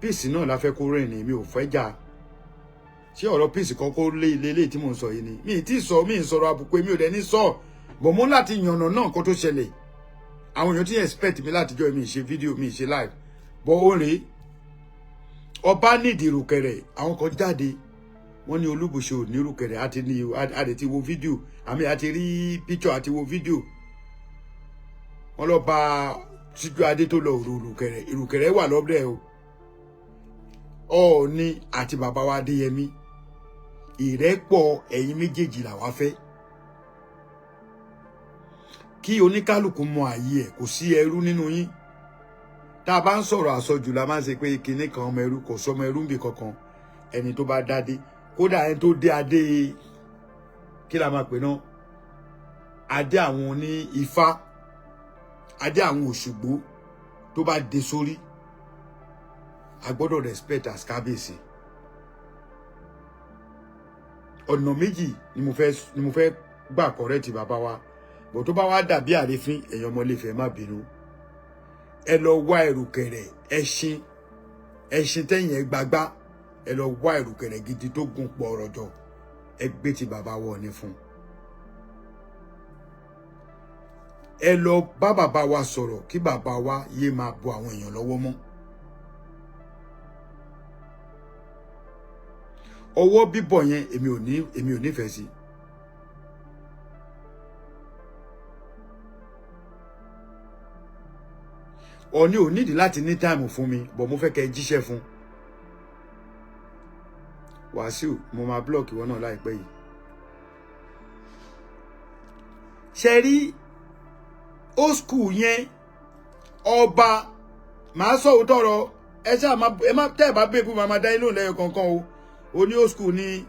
peace náà la fẹ́ kó rìn ní mi ò fẹ́ jà ṣé ọ̀rọ̀ peace kan kó lé tí mò ń sọ yìí ni mi ti sọ mi ń sọ̀rọ̀ àbùkù mi ò dẹ̀ ní sọ bọ̀ mo láti yànnà náà kó tó ṣẹlẹ̀ àwọn èèyàn ti expect mi láti jọ mi ṣe fídíò mi ṣe live bọ̀ ó rèé ọba nídìí ìrùkẹ̀rẹ̀ àwọn kan jáde wọ́n ní Olúbùṣe ò ní ìrùkẹ̀rẹ̀ àti ní àdè ti wo fídíò àmì àti rí picture àti wo fídíò wọ́n lọ bá Síjú Adé tó lọ ìrùkẹ̀rẹ̀ wà lọ́bẹ̀ o Ọọ̀ni àti bàbá wa Adéyẹmí ìrẹ́pọ̀ ẹ̀yin méjèèjì làwa fẹ́ kí oníkálùkù mọ àyè ẹ̀ kò sí ẹrú nínú yín tá a bá ń sọ̀rọ̀ àsọjù la máa ń ṣe pé kinní kan ọmọ ẹrú kò sọmọ ẹrú níbi kankan ẹni tó bá dádé kódà ẹni tó dé adé kí la máa pè náà adé àwọn oní Ifá adé àwọn Òṣùgbó tó bá dé sórí a gbọ́dọ̀ respect as kábíyèsí ọ̀nà méjì ni mo fẹ́ gbà correct bàbá wa bó tó bá wá dàbí àrífín èèyàn ọmọ Ilé-Ifẹ̀ má bínú ẹ lọ wá ìrùkẹ̀rẹ̀ ẹṣin tẹ̀yìn ẹ gbàgbá ẹ lọ wá ìrùkẹ̀rẹ̀ gidi tó gùn pọ̀ ọ̀rọ̀jọ̀ ẹ gbé ti bàbá wa Ọọ̀ni fún ẹ lọ bá bàbá wa sọ̀rọ̀ kí bàbá wa yé máa bọ àwọn èèyàn lọ́wọ́ mọ́ ọwọ́ bíbọ̀ yẹn èmi ò nífẹ̀ẹ́ sí Ọọ̀ni ò nídìí láti ní táìmù fún mi bọ̀ mo fẹ́ kẹ́ jíṣẹ́ fún Wàsíù mo máa blọọkì wọn náà láìpẹ́ yìí ṣe rí old school yẹn ọba màá sọ òótọ́ ọ̀rọ̀ ẹ ṣáà ẹ má tẹ́ ẹ bá bẹ́ẹ̀ kú máa dá ilé lẹ́yìn kankan o ní old school ní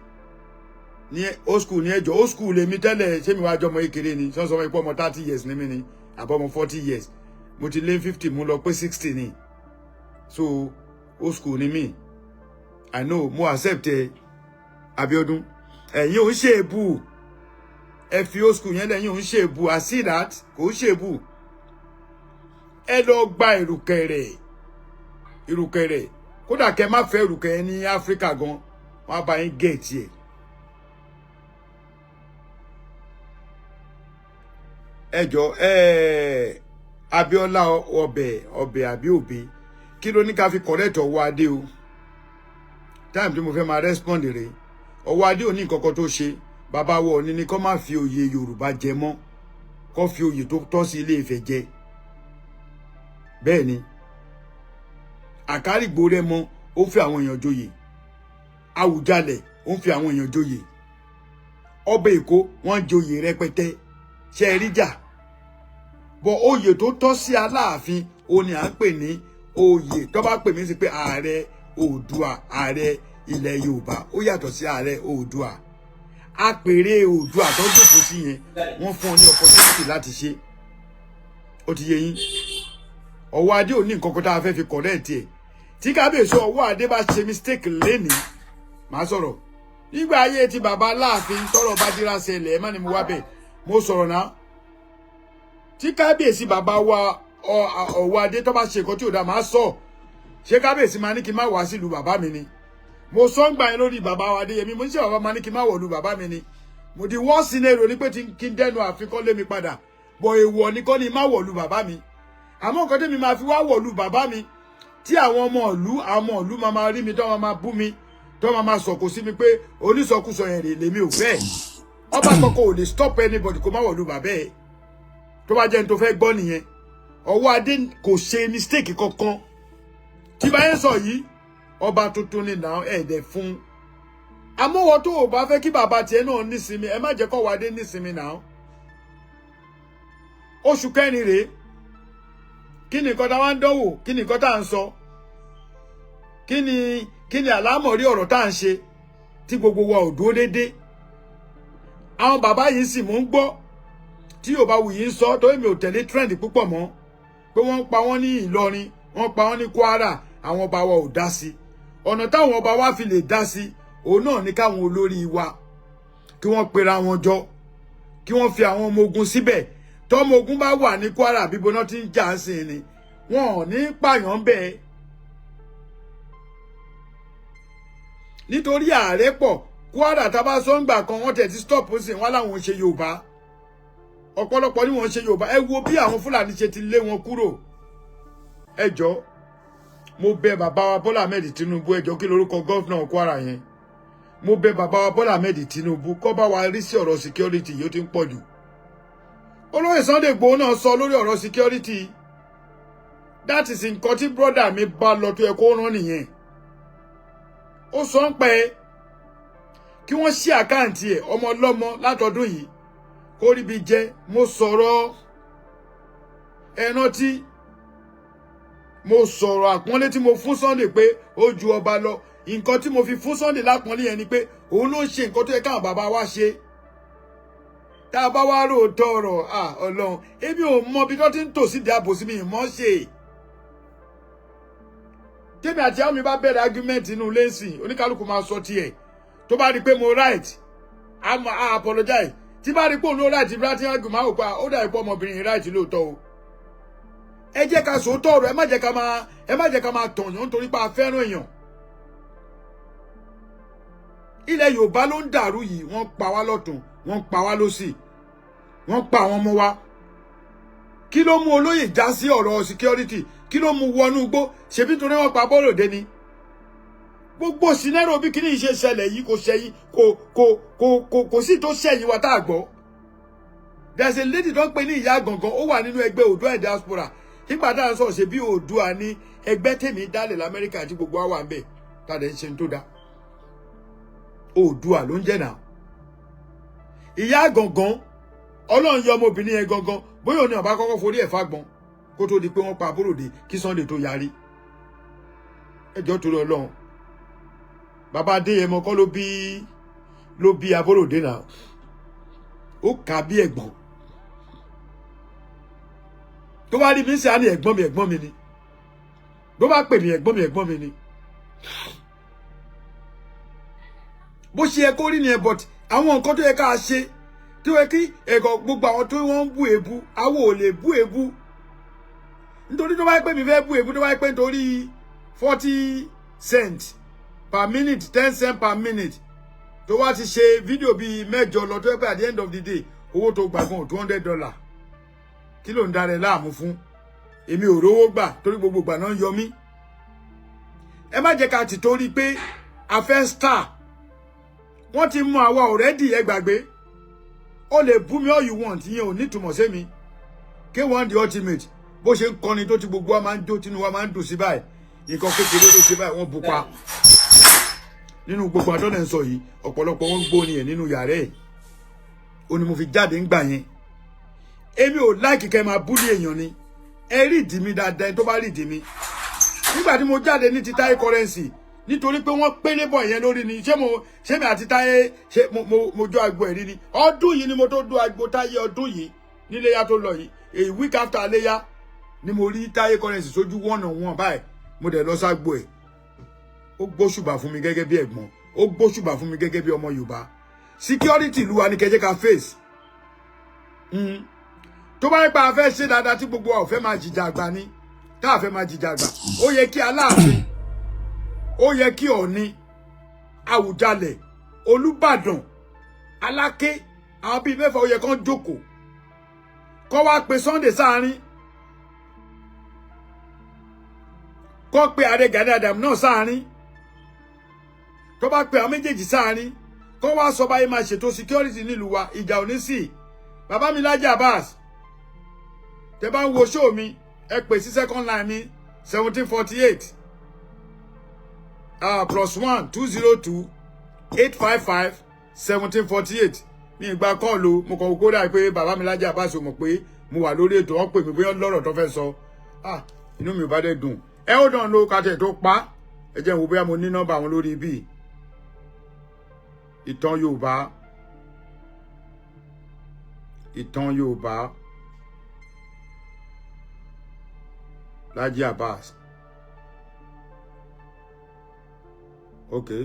old school ní ẹjọ́ old school lèmi tẹ́lẹ̀ ṣé mi wá jọmọ kékeré ni sọ́n sọ wọn pé ọmọ 30 years ní mi ni àbọ̀mọ 40 years mo ti lé 50 mo lọ pé 60 ni so old school ni mi I know mo accept Abíọ́dún ẹ̀yin ò ń ṣe èbù ẹ fi old school yẹn lẹ́yìn ò ń ṣe èbù I see that kò ń ṣe èbù ẹ lọ gba ìrùkẹ̀rẹ̀ kódà kẹ́ má fẹ́ ìrùkẹ̀rẹ̀ ní Áfíríkà gan wọ́n bá yín gẹ̀ẹ́tì ẹ̀ ẹjọ́ Abíọ́lá ọbẹ̀ àbí òbí kí ló ní ká fi correct Ọwọ́ Adé o time tí mo fẹ́ máa respond rẹ̀ Ọwọ́ Adé ò ní nǹkankan tó ṣe bàbá wa Ọọ̀ni ni kó má fi oyè Yorùbá jẹ mọ́ kó fi oyè tó tọ́ sí Ilé-Ifẹ̀ jẹ bẹ́ẹ̀ ni Àkárìgbò Rẹ́mọ ó fi àwọn èèyàn joyè Àwùjalẹ̀ ó ń fi àwọn èèyàn joyè Ọba Èkó wọ́n joyè rẹpẹtẹ ṣe é rí jà bọ̀ oyè tó tọ́ sí Aláàfin ó ní à ń pè ní oyè tó bá pè mí sí pé ààrẹ Oòduà ààrẹ ilẹ̀ Yorùbá ó yàtọ̀ sí ààrẹ Oòduà àpèrè Oòduà tó jókòó sí yẹn wọ́n fún ọ ní opportunity láti ṣe ó ti yé yín Ọwọ́ Adé ò ní nǹkan kan tá a fẹ́ fi correct ẹ̀ tí kábíyèsí Ọwọ́ Adé bá ṣe mistake lénìí màá sọ̀rọ̀ nígbà ayé ti bàbá Aláàfin tọ́rọ̀ bá dira ṣẹlẹ̀ ẹ má ni mo wá bẹ̀ mo sọ̀rọ̀ náà tí kábíyèsí bàbá wa Ọwọ́ Adé tó bá ṣe nǹkan tí ò dá máa sọ ṣé kábíyèsí máa ní kí n má wá sílùú bàbá mi ni mo sọ ń gbà yẹn lórí bàbá wa Adéyẹmí mo ní ṣe bàbá máa ní kí n má wọ̀lú bàbá mi ni mo di wọ́n sí ní èrò ní pé kí n dẹnu àfikọ́ lé mi padà bọ̀ èèwọ̀ ní kọ́ ni má wọ̀lú bàbá mi àmọ́ nǹkan tẹ́mi máa fi wá wọ̀lú bàbá mi tí àwọn ọmọ ìlú máa rí mi tó máa bú mi tó máa sọ̀kò sí mi pé onísọkúsọ yẹn rè lèmi ò fẹ́ ọba kọ́kọ́ ò lè stop anybody kó má wọ̀lú bàbá ẹ̀ tó bá jẹ́ ní tó fẹ́ gbọ́ nìyẹn Ọwọ́ Adé kò ṣe mistake kankan tí bá yẹn sọ yìí ọba tuntun ni náà ẹ̀ẹ́dẹ̀ fún amówó tó o bá fẹ́ kí bàbá tiẹ̀ náà nísinmi ẹ má jẹ́ kó Ọwọ́ Adé nísinmi náà oṣù kẹrin rèé kí ni nǹkan tá wá ń dánwò kí ni nǹkan tá à ń sọ kí ni àlámọ̀rí ọ̀rọ̀ tá à ń ṣe tí gbogbo wa ò dúró déédé àwọn bàbá yìí sì mò ń gbọ́ tí Yorùbá Wuyì ń sọ tó èmi ò tẹ̀lé trend púpọ̀ mọ́ pé wọ́n ń pa wọ́n ní Ìlọrin wọ́n pa wọ́n ní Kwara àwọn ọba wa ò dá sí ọ̀nà táwọn ọba wa fi lè dá sí òun náà ní káwọn olórí wa kí wọ́n pera wọn jọ kí wọ́n fi àwọn ọmọ ogun síbẹ̀ tọ́mọ ogun bá wà ní Kwara bíbo náà ti ń jà ń sìn ni wọn ò ní pààyàn bẹ́ẹ̀ nítorí ààrẹ pọ̀ Kwara tábà sọ́ngbà kan wọ́n tẹ̀ ti stop sí wọn láwọn ṣe Yorùbá ọ̀pọ̀lọpọ̀ ni wọ́n ṣe Yorùbá ẹ wo bí àwọn Fúlàní ṣe ti lé wọn kúrò ẹ jọ̀ọ́ mo bẹ̀ bàbá wa Bọ́lá Ahmed Tinubu ẹ jọ̀ọ́ kí lorúkọ gọ́fúnà Kwara yẹn mo bẹ̀ bàbá wa Bọ́lá Ahmed Tinubu kó bá wa rí sí ọ̀rọ̀ security yìí ó ti ń pọ̀ jù olóyè Sunday Igboho náà sọ lórí ọ̀rọ̀ security that is nǹkan tí brother mi bá lọ tó yẹ kó rán nìyẹn ó sọ ń pẹ́ kí wọ́n ṣí àkáǹtì ẹ̀ ọmọ ọlọ́mọ látọdún yìí kó rí bí jẹ́ mo sọ̀rọ̀ ẹran tí mo sọ̀rọ̀ àpọ́nlé tí mo fún Sunday pé ó ju ọba lọ nǹkan tí mo fi fún Sunday lápọ́nlé yẹn ni pé òun ló ń ṣe nǹkan tó yẹ káwọn bàbá wa ṣe tá a bá wá ròótọ́ ọ̀rọ̀ Ọlọ́run èmi ò mọ bí wọ́n ti ń tò sí di àbòsí mi ìmọ̀ ṣe tèmi àti àwọn mi bá bẹ̀rẹ̀ argument inú lẹ́sìn oníkálukú máa sọ tiẹ̀ tó bá rí pé mo right I apologize tí bá rí pé òun ló right bí láti argue máa wò pa ó dà ipò ọmọbìnrin right lóòótọ́ o ẹ jẹ́ ká sòótọ́ ọ̀rọ̀ ẹ má jẹ́ ká máa tọ̀yàn nítorí pé a fẹ́ràn èèyàn ilẹ̀ Yorùbá ló ń dàrú yìí wọ́n pa wá lọ́tùn wọ́n pa wá lósì wọ́n pa àwọn ọmọ wa kí ló mú olóyè já sí ọ̀rọ̀ security kí ló mú wọnú igbó ṣebí torí wọ́n pa Bọ́lódé ni gbogbo sinero bí kíní ṣe ṣẹlẹ̀ yìí kò ṣẹ̀yìn kò sí tó ṣẹ̀yìn wa tá a gbọ́ there's a lady tó ń pè ní ìyá gangan ó wà nínú ẹgbẹ́ Oòduà diaspora nígbà tá à ń sọ̀rọ̀ ṣe bí Oòduà ní ẹgbẹ́ tèmi dálẹ̀ l'Amẹ́ríkà àti gbogbo wa wà ń bẹ̀ tàdé ń ṣe tó dá Oòduà ló ń jẹ́ náà ìyá gangan Ọlọ́run yọ ọmọbìnrin yẹn gangan bóyá òní ọba kọ́kọ́ forí ẹ̀ fagbọn kó tó di pé wọ́n pa Bọ́lódé kí Sunday tó yarí ẹjọ́ torí Ọlọ́run bàbá Adéyẹmọ kọ́ ló bí Bọ́lódé náà ó kà bí ẹ̀gbọ́n tó bá rí mi sí àní ẹ̀gbọ́n mi ni bó bá pè mí ẹ̀gbọ́n mi ni bó ṣe yẹ kó rí nìyẹn but àwọn nǹkan tó yẹ ká ṣe tó yẹ kí ẹ̀kọ́ gbogbo àwọn tó wọ́n ń bú èébú àwọn ò lè bú èébú nítorí tó bá pè mí fẹ́ bú èébú tó bá pè nítorí 40 cents per minute 10 cents per minute tó wá ti ṣe fídíò bíi mẹ́jọ lọ tó yẹ pé at the end of the day owó tó gbà gan $200 kí ló ń darẹ̀ láàmú fún èmi ò rówó gbà torí gbogbo gbà náà yọ mí ẹ má jẹ́ ká ti torí pé a fẹ́ star wọ́n ti mú àwa already ẹ gbàgbé ó lè bú mi all you want ìyẹn ò nítumọ̀ sí mi K1 the ultimate bó ṣe ń kọni tó ti gbogbo wa máa ń jó tínú wa máa ń dùn sí báyìí nǹkan kékeré ló ṣe báyìí wọ́n bu pa nínú gbogbo àtọ́nà ń sọ yìí ọ̀pọ̀lọpọ̀ wọn ń gbóni ẹ̀ nínú yàrá ẹ̀ ó ní mo fi jáde ń gbà yẹn èmi ò láìkì kẹ́ máa búlì èèyàn ni ẹ rí ìdí mi dáadáa tó bá rí ìdí mi nígbà tí mo jáde ní ti Táyé Currency nítorí pé wọ́n pé lébọ̀ yẹn lórí ni ṣé mi àti Táyé ṣé mo jó agbo ẹ̀rí ni ọdún yìí ni mo tó dó agbo Táyé ọdún yìí níléyà tó lọ yìí a week after léyà ni mo rí Táyé Currency sójú one-on-one báyìí mo dẹ̀ lọ ságbo ẹ̀ ó gbóṣùbà fún mi gẹ́gẹ́ bí ẹ̀gbọ́n ó gbóṣùbà fún mi gẹ́gẹ́ bí ọmọ Yorùbá security ìlú wa ní kẹjẹ́ ká face tó bá nípa afẹ́ ṣe dáadáa tí gbogbo wa ò fẹ́ máa jìjà àgbà ni tá a fẹ́ máa jìjà àgbà ó yẹ kí Aláàfin ó yẹ kí Ọọ̀ni Àwùjalẹ̀ Olúbàdàn Aláké àwọn bíi mẹ́fà ó yẹ kán jókòó kó wá pe Sunday sáárín kó pe Ààrẹ Gani Adams náà sáárín tó bá pe àwọn méjèèjì sáárín kó wá sọ báyìí máa ṣètò security nílùú wa ìjà ò ní sí bàbá mi Laji Abbas tẹ́ bá ń wo show mi ẹ pè sí second line mi 1748 +1 202 855 1748 ní ìgbà kọ́ọ̀lù mo kàn kó dà pé bàbá mi Laji Abbas mọ̀ pé mo wà lórí ètò wọn pè mí bóyá lọ́rọ̀ tó fẹ́ sọ inú mi ò bá dé dùn ẹ ó dàn ló kàtẹ́ tó pa ẹ jẹ́ n wò bóyá mo ní nọ́mbà wọn lórí ibi ìtàn Yorùbá ìtàn Yorùbá Laji Abbas. Okay.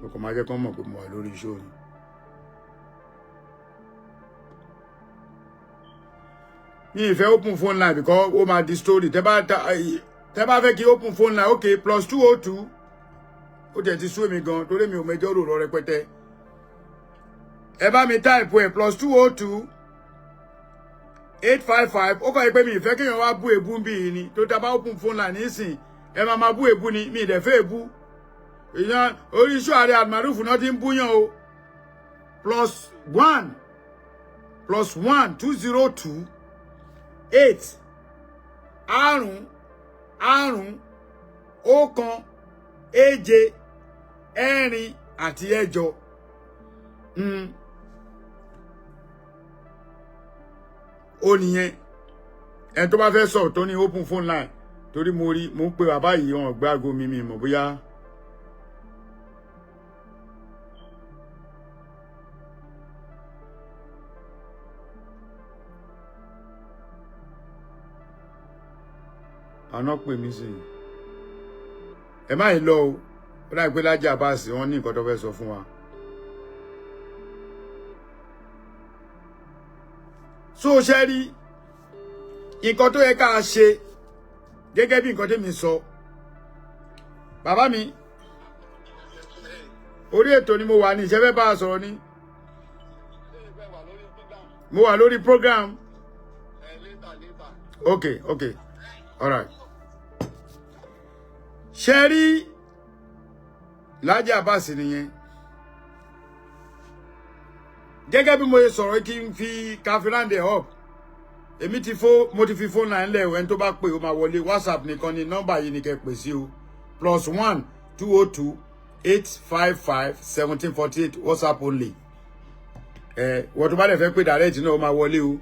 Mo kàn máa jẹ́ kán mọ̀ pé mo wà lórí show ni. Mi ìfẹ́ open phone line because ó máa di story. Tẹ́ bá fẹ́ kí open phone line, okay, +202. Ó tẹ̀ ti sú mi gan torí mi ò mẹjọ́ rò lọ rẹpẹtẹ. Ẹ bá mi type ẹ̀ +202 855. Ó kàn yí pé mi ìfẹ́ kéèyàn wá bú èbú bí i ni. Tó tá bá open phone line nísìn, ẹ máa bú èbú ni, mi ìdẹ̀ fẹ́ èbú. Ìyẹn orí iṣu Ààrẹ Almaroof náà ti ń búyàn o. +1 202 8 àrún ọ̀kan èje ẹ̀rin àti ẹ̀jọ. Ó nìyẹn. Ẹni tó bá fẹ́ sọ̀rọ̀ tó ní open phone line torí mo ń pe bàbá yìí wọn gbé aago mi mọ̀ bóyá. Àná pè mí sí ẹ má yìí lọ o ó dáa pé Laji Abbas wọn ní nǹkan tó fẹ́ sọ fún wa. So ṣe rí nǹkan tó yẹ ká ṣe gẹ́gẹ́ bí nǹkan tèmi sọ. Bàbá mi orí ètò ni mo wà ní ìṣẹ́fẹ́ bá a sọ̀rọ̀ ni. Mo wà lórí program. Okay. All right. Ṣé rí Laji Abbas nìyẹn. Gẹ́gẹ́ bí mo ṣe sọ̀rọ̀ kí n fi kafirande up. Mo ti fi phone line lẹ̀ ẹni tó bá pè ó máa wọlé. WhatsApp nìkan ni nọ́mbà yìí ni kẹ́ pè sí o. +1 202 855 1748 WhatsApp only. Wọ́n tó bá dẹ̀ fẹ́ pè direct náà ó máa wọlé o.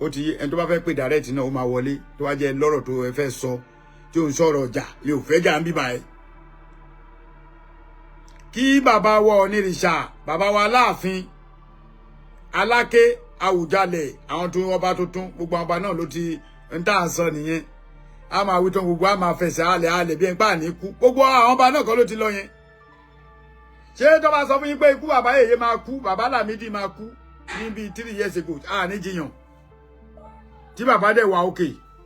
Ó ti ẹni tó bá fẹ́ pè direct náà ó máa wọlé tó wá jẹ́ lọ́rọ̀ tó ẹ fẹ́ sọ tí ó ń sọ̀rọ̀ ọjà mi ò fẹ́ jà ń bíbá ẹ. Kí bàbá wa Onírìṣà, bàbá wa Aláàfin, Aláké, Àwùjalẹ̀, àwọn tó ọba tuntun gbogbo ọba náà ló ti ń tà sọ nìyẹn. A máa wí tán gbogbo a máa fẹsẹ̀ alẹ̀ bí ẹni pa ní kú. Gbogbo àwọn ọba náà kọ́ ló ti lọ yẹn. Ṣé tó bá sọ fún yín pé ikú bàbá Yèyé máa kú, bàbá Lámídì máa kú ní bíi 3 years ago, ní jiyàn. Tí bàbá dẹ̀ wà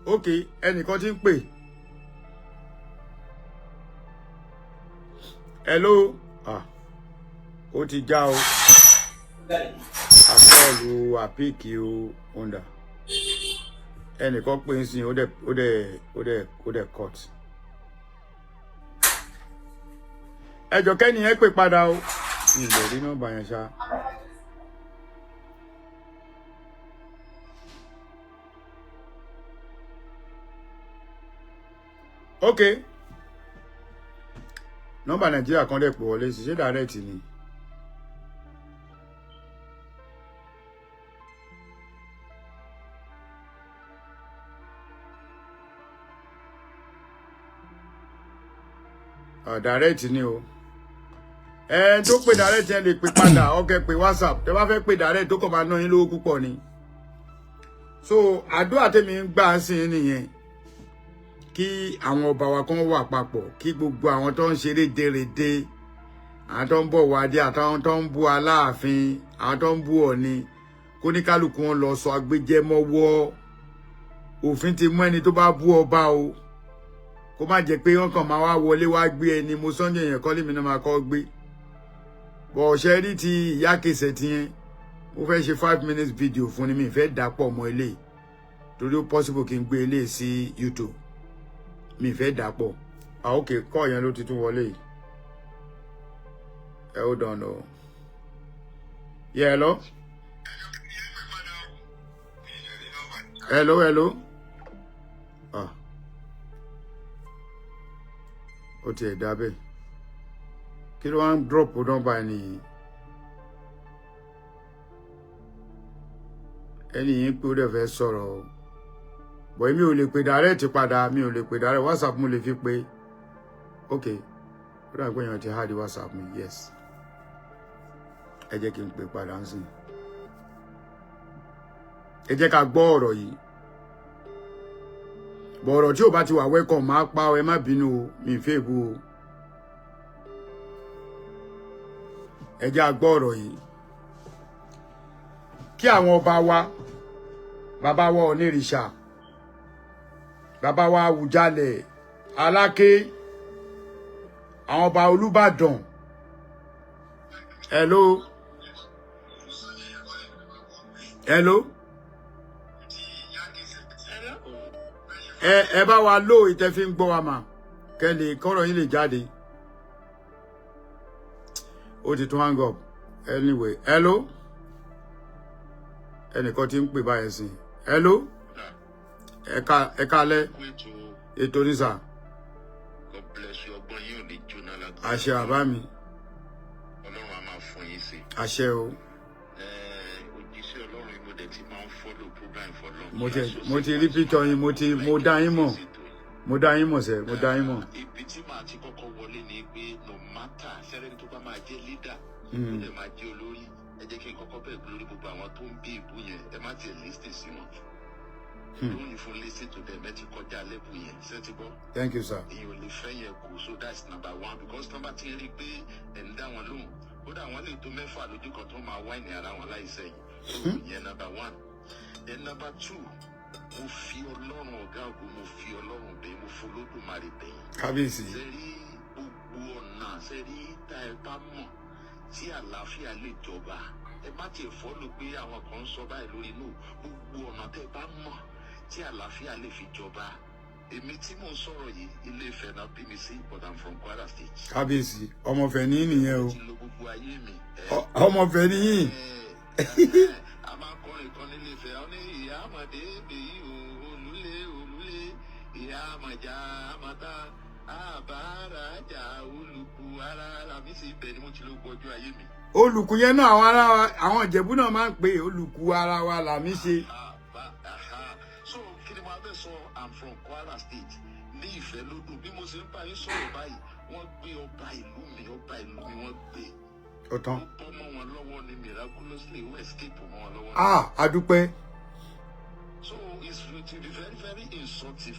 okay ẹnìkan ti ń pè. Hello. Ó ti já o. Àkọọ́lù àpíìkì o onda. Ẹnìkan pè ń sìn ó dẹ̀ cut. Ẹjọ́ kẹ́ni yẹn pè padà o. Ìlẹ̀ rí nọ́mbà yẹn ṣá. Okay. Nọ́mbà Nàìjíríà kan dẹ̀ pè wọlé sí ṣé direct ni. Direct ni o. Tó pè direct yẹn lè pè padà ọkẹ́ pè WhatsApp tẹ́ bá fẹ́ pè direct tó kàn máa ná yín lówó púpọ̀ ni. So àdúrà tèmi ń gbà sí nìyẹn. Kí àwọn ọba wa kan wà papọ̀ kí gbogbo àwọn tó ń ṣeré dèrèdè àwọn tó ń bọ̀ wádìí àtàwọn tó ń bú Aláàfin àwọn tó ń bú Ọọ̀ni kó ní kálukú wọn lọ sọ agbẹjẹmọ́wọ́ òfin ti mú ẹni tó bá bú ọba o kó má jẹ́ pé wọ́n kàn máa wá wọlé wá gbé ẹni mo Sunday yẹn kọ́ lèmi náà máa kọ́ gbé bọ̀ ọ̀ṣẹ́ rí ti ìyá kẹsẹ̀ ti yẹn mo fẹ́ ṣe 5 minutes video fún ni mi fẹ́ dàpọ̀ mọ́ ilé torí ó possible kí n gbé ilé sí YouTube mi fẹ́ dàpọ̀ okay kọ́ yẹn ló ti tún wọlé hold on o yeah hello ó ti ẹ̀dá bẹ́ẹ̀ kí ló wá ń drop nọ́mbà ẹni yìí pé ó dẹ̀ fẹ́ sọ̀rọ̀ o bọ̀ mi ò lè pè direct padà mi ò lè pè direct WhatsApp mo lè fi pé okay ó dà pé èèyàn ti há di WhatsApp mi yes ẹ jẹ́ kí n pè padà ń sìn ẹ jẹ́ ká gbọ́ ọ̀rọ̀ yìí bọ̀ ọ̀rọ̀ tí ò bá ti wà welcome máa pa ọ ẹ má bínú o mi ì fẹ́ bu o ẹ jẹ́ á gbọ́ ọ̀rọ̀ yìí kí àwọn ọba wa bàbá wa onírìṣà bàbá wa Àwùjalẹ̀ Aláké àwọn ọba Olúbàdàn hello hello ẹ bá wa lò ìtẹ́ fi ń gbọ́ wa mà kẹ́lẹ̀ kọ́rọ̀ yín lè jáde ó ti tún hang up anyway hello ẹnìkan tí ń pè báyẹn sí hello ẹ kálẹ́ ètò nísà àṣẹ àbá mi àṣẹ o mo ti rí píktọ̀ yín mo dá yín mọ̀ sẹ́ mo dá yín mọ̀. ibi tí màá ti kọ́kọ́ wọlé ni pé no matter sẹ́rẹ́ni tó bá máa jẹ́ leader ó lè máa jẹ́ olórí ẹ jẹ́ kí n kọ́kọ́ bẹ̀rẹ̀ lórí gbogbo àwọn tó ń bí ìbú yẹn ẹ má tiẹ̀ lísìn sí wọn. lóyún fún lísìn tó dẹ̀ mẹ́tì kọjá lẹ́bù yẹn sẹ́tì bọ́. Thank you sir. èyàn ò lè fẹ́ yẹn kù so that's number one because number ti rí pé ẹ̀ ń dá wọn lóhùn ó dà wọ́n lè tó mẹ́fà lójú kan tó máa wáìnì ara wọn láìsẹ̀yìn yẹn number one. Then number two, mo fi Ọlọ́run ọ̀gá ògo mo fi Ọlọ́run bẹ̀ mo f'Olódùmarè bẹ̀. Kábíyèsí. Sẹ́rí gbogbo ọ̀nà sẹ́rí tá ẹ bá mọ̀ tí àlàáfíà lè jọba ẹ má tiẹ̀ fọ́lù pé àwọn kan ń sọ báyìí lórí inú gbogbo ọ̀nà tẹ́ ẹ bá mọ̀ tí àlàáfíà lè fi jọba èmi tí mò ń sọ̀rọ̀ yìí Ilé Ifẹ̀ náà bí mi sí but I'm from Kwara State. Kábíyèsí ọmọfẹ ní nìyẹn o. mo ti lo gbogbo ayé mi. ọmọfẹ níyìn. a máa kọrin kan nílé Ifẹ̀ ọ ní ìyá àmọ̀dé bèyí olúlé ìyá àmọ̀já àmọ̀tá àbárajà olùkù ara mi sì bẹ̀ ni mo ti ló gbọ́jú ayé mi. olùkù yẹn náà àwọn Ìjẹ̀bú náà máa ń pè olùkù ara wa làmí ṣe. so kí ni mo abẹ́ sọ I'm from Kwara State ní Ìfẹ́ lódò bí mo ṣe ń bá yín sọ̀rọ̀ báyìí wọ́n gbé ọba ìlú mi wọ́n gbé. ọ̀tán. ó bọ́ mọ́ wọn lọ́wọ́ ni miraculously ó escape mọ́ wọn lọ́wọ́. adúpẹ́. So it's to be very, very insultive.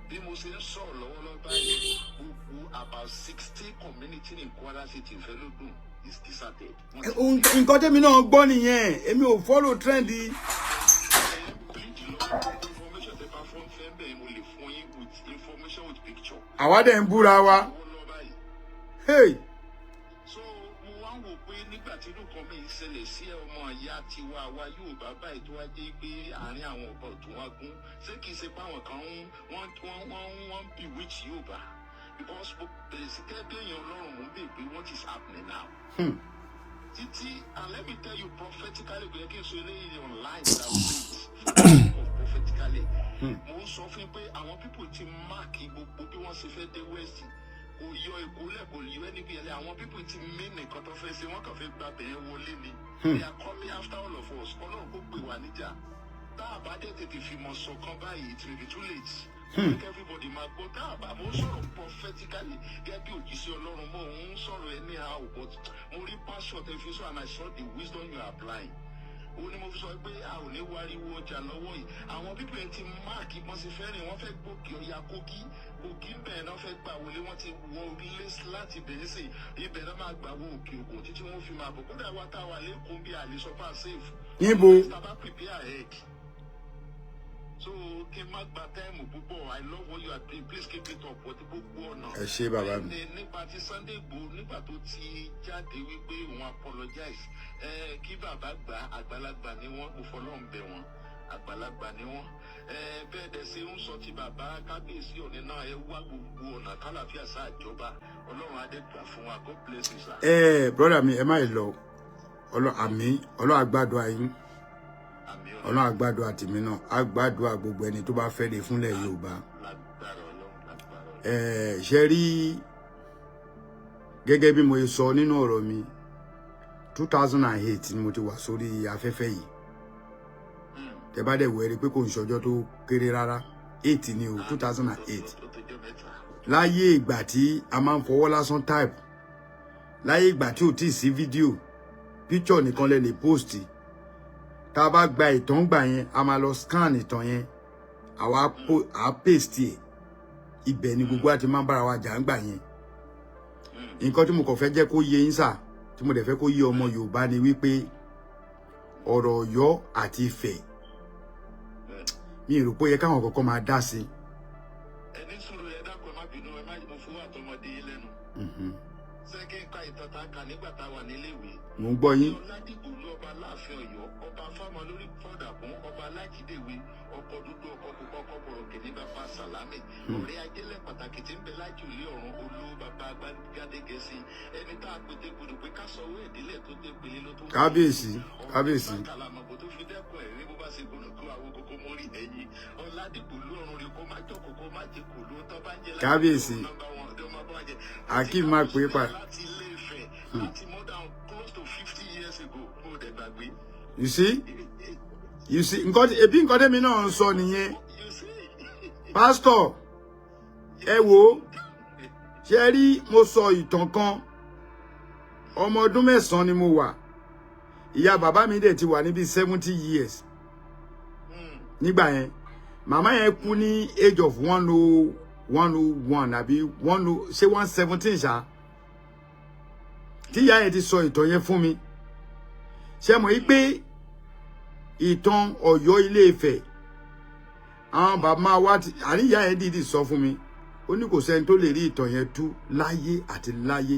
Bí mo ṣe ń sọ̀rọ̀ lọ́wọ́lọ́wọ́ báyìí, gbogbo about 60 community in Kwara City Ìfẹ́lódùn is deserted. Nǹkan tẹ́mi náà gbọ́ nìyẹn, èmi ò follow trend. Information tẹ́ bá fún fẹ́ bẹ́ẹ̀ mo lè fún yín with information with picture. Àwa dẹ̀ ń búra wa. Hey. Nígbà tí inú kan mi ṣẹlẹ̀ sí ọmọ ìyá tiwa wa Yorùbá báyìí tó wá dé pé àárín àwọn ọ̀pọ̀ tó wá gún ṣé kìí ṣe pé àwọn kan wọ́n bewitch Yorùbá because basically èèyàn Ọlọ́run mú bèè pé what is happening now. Títí and let me tell you prophetically gbé kí n sọ eléyìí online that we prophetically mo ń sọ fún pé àwọn people ti mark gbogbo bí wọ́n ṣe fẹ́ dé West kò yọ ìkólẹ̀ kò yọ níbi ẹ̀lẹ́ àwọn people ti mí nìkan tó fẹ́ ṣe wọ́n kàn fẹ́ gba bẹ̀rẹ̀ wọlé ni they are coming after all of us Ọlọ́run kò gbé wa níjà tá a bá dé tètè fi mọ̀ ṣọ̀kan báyìí it will be too late make everybody máa gbọ́ tá a bá mo ń sọ̀rọ̀ prophetically gẹ́gẹ́ bí òjíṣẹ́ Ọlọ́run mo ń sọ̀rọ̀ anyhow but mo rí passion tẹ́ fi sọ and I saw the wisdom you are applying ó ní mo fi sọ pé a ò ní wariwo ọjà lọ́wọ́ yìí àwọn pípẹ́ yẹn ti máàkì bọ́n sí fẹ́rìn wọ́n fẹ́ gbòkè ọ̀yà Kogi bẹ́ẹ̀ náà fẹ́ gbà wọlé wọ́n ti wọ orílẹ̀ láti bẹ̀rẹ̀ sí ibẹ̀ náà máa gbà wọ òkè òkun títí wọ́n fi máa bọ̀ kódà wá táwa lẹ́kùn bí àlesọ́pà safe. níbo sábà prepare ahead. so kí n má gba táìmù púpọ̀ I love what you are doing please keep it up wọ́n ti gbogbo ọ̀nà. ẹ ṣé bàbá mi. nípa ti Sunday Igboho nígbà tó ti jáde wípé òun apologize kí bàbá gbà àgbàlagbà ni wọ́n kò fọlọ́run bẹ̀ wọ́n àgbàlagbà ni wọ́n bẹ́ẹ̀ dẹ̀ ṣe ń sọ ti bàbá kábíyèsí òní náà ẹ wá gbogbo ọ̀nà kálàfíà sáà jọba Ọlọ́run adé gbà fún wa God bless you sir. brother mi ẹ má ì lọ àmín Ọlọ́run àgbàdua yín Ọlọ́run àgbàdua tèmi náà àgbàdua gbogbo ẹni tó bá fẹ́ lè fúnlẹ̀ Yorùbá. ṣe rí gẹ́gẹ́ bí mo sọ nínú ọ̀rọ̀ mi 2008 ni mo ti wà sórí afẹ́fẹ́ yìí tẹ bá dẹ̀ wẹ̀rí pé kò ń ṣọjọ́ tó kéré rárá 8 ni o 2008 láyé ìgbà tí a máa ń fọwọ́ lásán type láyé ìgbà tí ò tí sí fídíò picture nìkan lẹ lè post tá bá gba ìtàn gbà yẹn a máa lọ scan ìtàn yẹn àwa á paste ẹ̀ ibẹ̀ ni gbogbo àti máa ń bára wa jà ń gbà yẹn nǹkan tí mo kàn fẹ́ jẹ́ kó yé yín sà tí mo dẹ̀ fẹ́ kó yé ọmọ Yorùbá ni wípé ọ̀rọ̀ Ọ̀yọ́ àti Ifẹ̀ mi rò pé ó yẹ káwọn kọ̀ọ̀kan máa dá sí. ẹni sùúrù ẹ dákun ẹ má bínú ẹ má mo fún àtọmọdé yín lẹ́nu. sẹ́kẹ́ ń ka ìtàn tá a kà nígbà tá a wà níléèwé. mo ń gbọ́ yín. Ọládìgbòlú ọba Aláàfin Ọ̀yọ́ ọba fáwọn lórí fọdàkùn ọba Alájídèwé ọkọ dúdú ọkọ pupa ọkọ bọ̀rọ̀kì ní bàbá Sàlámì ọ̀rẹ́ ajẹ́lẹ̀ pàtàkì tí ń bẹ lájú ilé ọ̀run olówó bàbá Gbádégẹṣin ẹni tá a pété gbọdọ̀ pé ká sọ owó ìdílé tó dé pèlè ló tó. kábíyèsí kábíyèsí. kàlàmọ̀gbò tó fi dẹ́kun ẹ̀rí bó bá ṣe gbọdọ̀ kó àwọn kókó mórí ẹ̀yìn Ọládìgbòlú ọ̀run rẹ̀ kó má jókòó kó má jẹ kò ló tọ́ bá ń jẹ kábíyèsí akeem máa pè é pa. láti more than close to 50 years ago mo dẹ̀ gbàgbé. you see nǹkan ebi nǹkan tẹ́mi náà ń sọ nìyẹn pásítọ̀ ẹ wò ó ṣe rí mo sọ ìtàn kan ọmọ ọdún 9 ni mo wà ìyá bàbá mi dẹ̀ ti wà níbi 70 years nígbà yẹn màmá yẹn kú ní age of 101 àbí 117 ṣá tí ìyá yẹn ti sọ ìtàn yẹn fún mi ṣe mọ̀ yí pé ìtàn Ọ̀yọ́ Ilé Ifẹ̀ àwọn bàbá wa àníyá yẹn dìídì sọ fún mi ó ní kò sẹ́ni tó lè rí ìtàn yẹn tú láyé àti láyé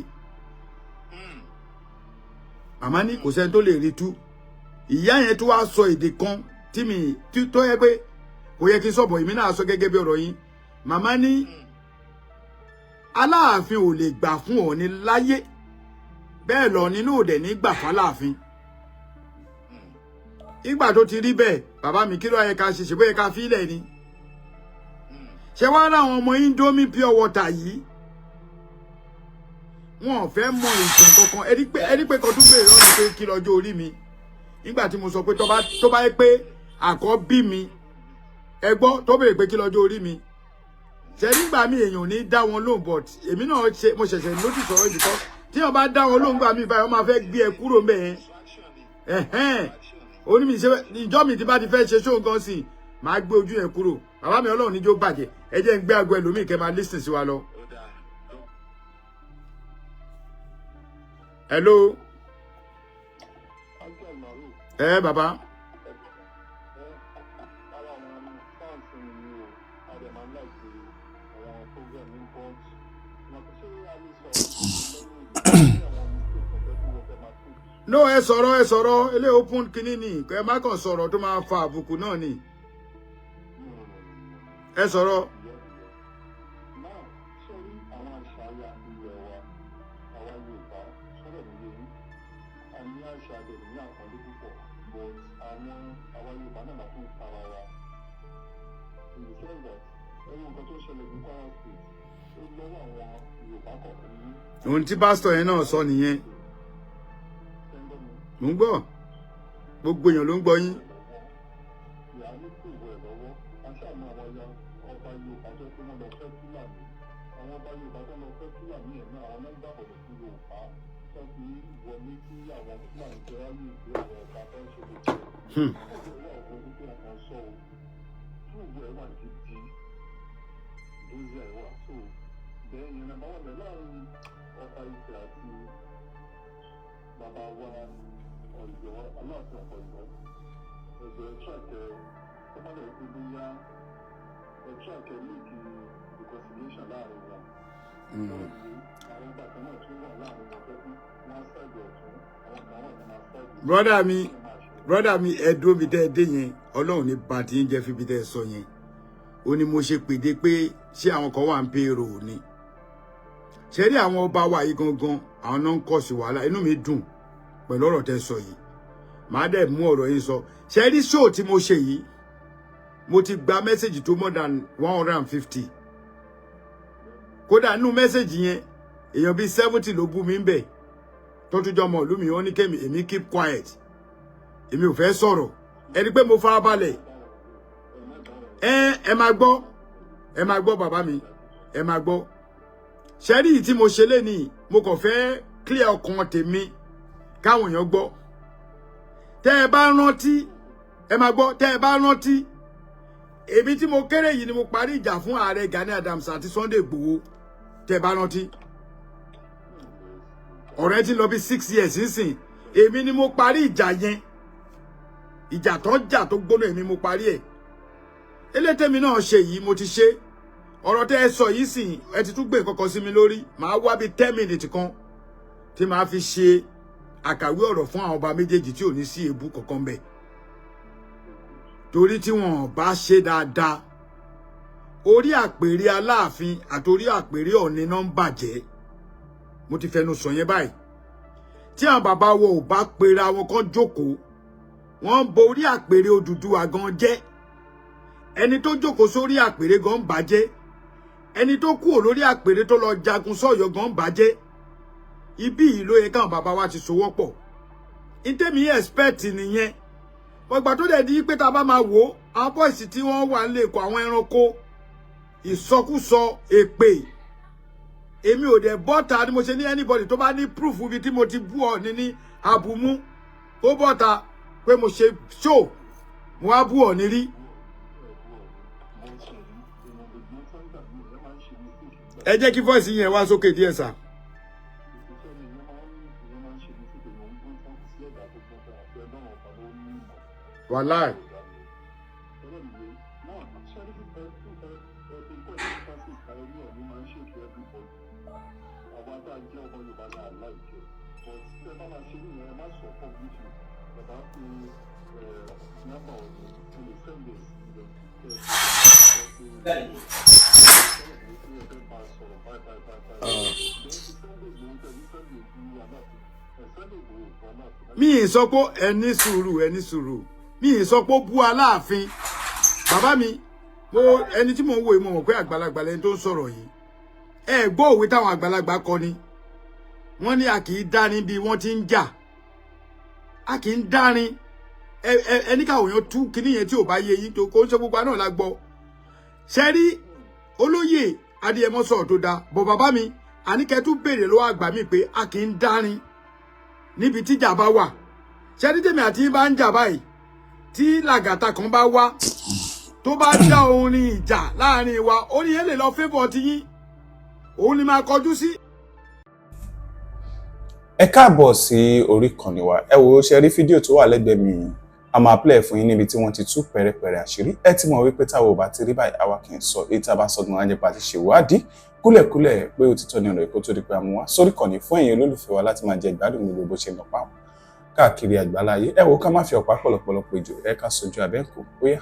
màmá ní kò sẹ́ni tó lè rí tú ìyá yẹn tó wá sọ èdè kan tí mi tó yẹ pé kò yẹ kí n sọ̀bọ̀ èmi náà sọ gẹ́gẹ́ bí ọ̀rọ̀ yín màmá ní Aláàfin ò lè gbà fún Ọọ̀ni láyé bẹ́ẹ̀ lọ nínú òdẹ̀ ní gbà fún Aláàfin ìgbà tó ti rí bẹ́ẹ̀ bàbá mi kí ló yẹ ká ṣe bóyá ká fílẹ̀ ni ṣé wá láwọn ọmọ Indomie pure water yìí wọn ò fẹ́ mọ ìtàn kankan ẹni pé kan tún bèèrè lọ́nà pé kí lọ́jọ́ orí mi nígbà tí mo sọ pé tó bá yẹ pé àkọ́bí mi ẹ gbọ́ tó bèèrè pé kí lọ́jọ́ orí mi ṣe nígbà mi èèyàn ní dá wọn lóhùn but èmi náà mo ṣẹ̀ṣẹ̀ notice ọ̀rọ̀ ìdíkọ́ tí wọ́n bá dá wọn lóhùn gbà mí báyọ̀ máa fẹ́ gbé ẹ kúrò mẹ́ẹ̀ oní mi ṣe ìjọ mi ti bá ti fẹ́ ṣe ṣóun gan sí máa gbé ojú yẹn kúrò bàbá mi Ọlọ́run níjó bàjẹ́ ẹ jẹ́ ń gbé aago ẹlòmíì kẹ́ máa listen sí wa lọ. Hello. Bàbá. No, ẹ sọ̀rọ̀ ilé open kini ni ẹ má kàn sọ̀rọ̀ tó máa fa àbùkù náà ni ẹ sọ̀rọ̀. ohun tí pásítọ̀ yẹn náà sọ nìyẹn mo ń gbọ́ gbogbo èèyàn ló ń gbọ́ yín. brother mi ẹ dúró bí tẹ́ dé yẹn Ọlọ́run ní bá ti ń jẹ́ fi bí tẹ́ sọ yẹn ó ní mo ṣe pèdé pé ṣé àwọn kan wà ń pè rò ní ṣe rí àwọn ọba wa yìí gangan àwọn náà ń kọ́ sí wàhálà inú mi dùn pẹ̀lú ọ̀rọ̀ tẹ́ sọ yìí màá dẹ̀ mú ọ̀rọ̀ yín sọ ṣe rí show tí mo ṣe yìí mo ti gba mẹ́sẹ̀gì tó more than 150 kódà nínú mẹ́sẹ̀gì yẹn èèyàn bíi 70 ló bú mi ń bẹ̀ tó tún jọmọ ìlú mi wọ́n ní kémi èmi keep quiet èmi ò fẹ́ sọ̀rọ̀ ẹni pé mo fara balẹ̀ ẹ máa gbọ́ bàbá mi ẹ máa gbọ́ ṣẹ́rí tí mo ṣe lénìí mo kàn fẹ́ clear ọkàn tèmi káwọn èèyàn gbọ́ tẹ́ ẹ bá rántí ẹ máa gbọ́ tẹ́ ẹ bá rántí èmi tí mo kéré yìí ni mo parí ìjà fún ààrẹ Gani Adams àti Sunday Igboho tẹ́ ẹ bá rántí ọ̀rẹ́ tí lọ bí 6 years nísìn èmi ni mo parí ìjà yẹn ìjà tó gbóná èmi mo parí ẹ̀ elétèmi náà ṣe yìí mo ti ṣe ọ̀rọ̀ tẹ́ ẹ sọ yìí sìn ẹ ti tún gbé kọ́kọ́ sí mi lórí màá wá bí 10 minutes kan tí màá fi ṣe àkàwé ọ̀rọ̀ fún àwọn ọba méjèèjì tí ò ní sí èébú kankan bẹ̀ torí tí wọn bá ṣe dáadáa orí àpèrè Aláàfin àti orí àpèrè Ọ̀ọ̀ni náà ń bàjẹ́ mo ti fẹnu sọ yẹn báyìí tí àwọn bàbá wo ò bá pera wọn kan jókòó wọn ń bo orí àpèrè Odùduwà gan jẹ́ ẹni tó jókòó sórí àpèrè gan ń bàjẹ́ ẹni tó kúrò lórí àpèrè tó lọ jagun sọ́yọ́ gan ń bàjẹ́ ibi yìí ló yẹ káwọn bàbá wa ti sowọ́ pọ̀ ìtẹ́mi expect nìyẹn ọgbà tó dẹ̀ di pé tá a bá máa wò ó àwọn bọ́ìsì tí wọ́n wà nílé ẹ̀kọ́ àwọn ẹranko ìsọkúsọ èpè èmi ò dẹ̀ bọ́ta ni mo ṣe ní anybody tó bá ní proof ibi tí mo ti bú Ọọ̀ni ní àbùmú ó bọ́ta pé mo ṣe show mo wá bú Ọọ̀ni rí. ẹ jẹ́ kí voice yẹn wá sókè díẹ̀ sà. Wàláì. Mi ì sọ pé ẹni sùúrù mi ì sọ pé bú Aláàfin bàbá mi mo ẹni tí mo ń wo ìmọ̀ mọ̀ pé àgbàlagbà lẹni tó ń sọ̀rọ̀ yìí ẹ gbọ́ òwe táwọn àgbàlagbà kọ ni wọ́n ní a kì í dárin bí wọ́n ti ń jà a kì í dárin ẹni káwọn èèyàn tú kíní yẹn tí ò bá yé yín tó kó ń ṣe gbogbo náà la gbọ́ ṣe rí olóyè Adéyẹmọ sọ̀rọ̀ tó dáa bọ̀ bàbá mi àníkẹ́ tún béèrè lọ́wọ́ àgbà mi pé a kì í dárin níbi tíjà bá wà ṣe rí tèmi àti bá ń jà báyìí tí làgàtà kan bá wá tó bá dá orin ìjà láàrin wa orin yẹn lè lọ favour ti yín òun ni máa kọjú sí. Ẹ káàbọ̀ sí orí ìkànnì wa ẹ wò ó ṣe rí fídíò tó wà lẹ́gbẹ̀ẹ́ mi a máa play fún yín níbi tí wọ́n ti tú pẹ̀rẹ̀pẹ̀rẹ̀ àṣírí ẹ ti mọ̀ wípé táwọn ò bá ti rí báyìí àwa kì í sọ èyí tá a bá sọdún wájú pa ti ṣèwádìí kúlẹ̀kúlẹ̀ pé òtítọ́ ni ọ̀rọ̀ èkó tó di pé a mú wá sórí ìkànnì fún ẹ̀yin olólùfẹ́ wa láti máa jẹ ìgbádùn gbogbo bó ṣe ń lọ pa wọn káàkiri àgbáláyé ẹ wò ká má fi ọ̀pá pọ̀lọpọ̀lọpọ̀ ìjò ẹ ká sojú abẹ́ǹkó bóyá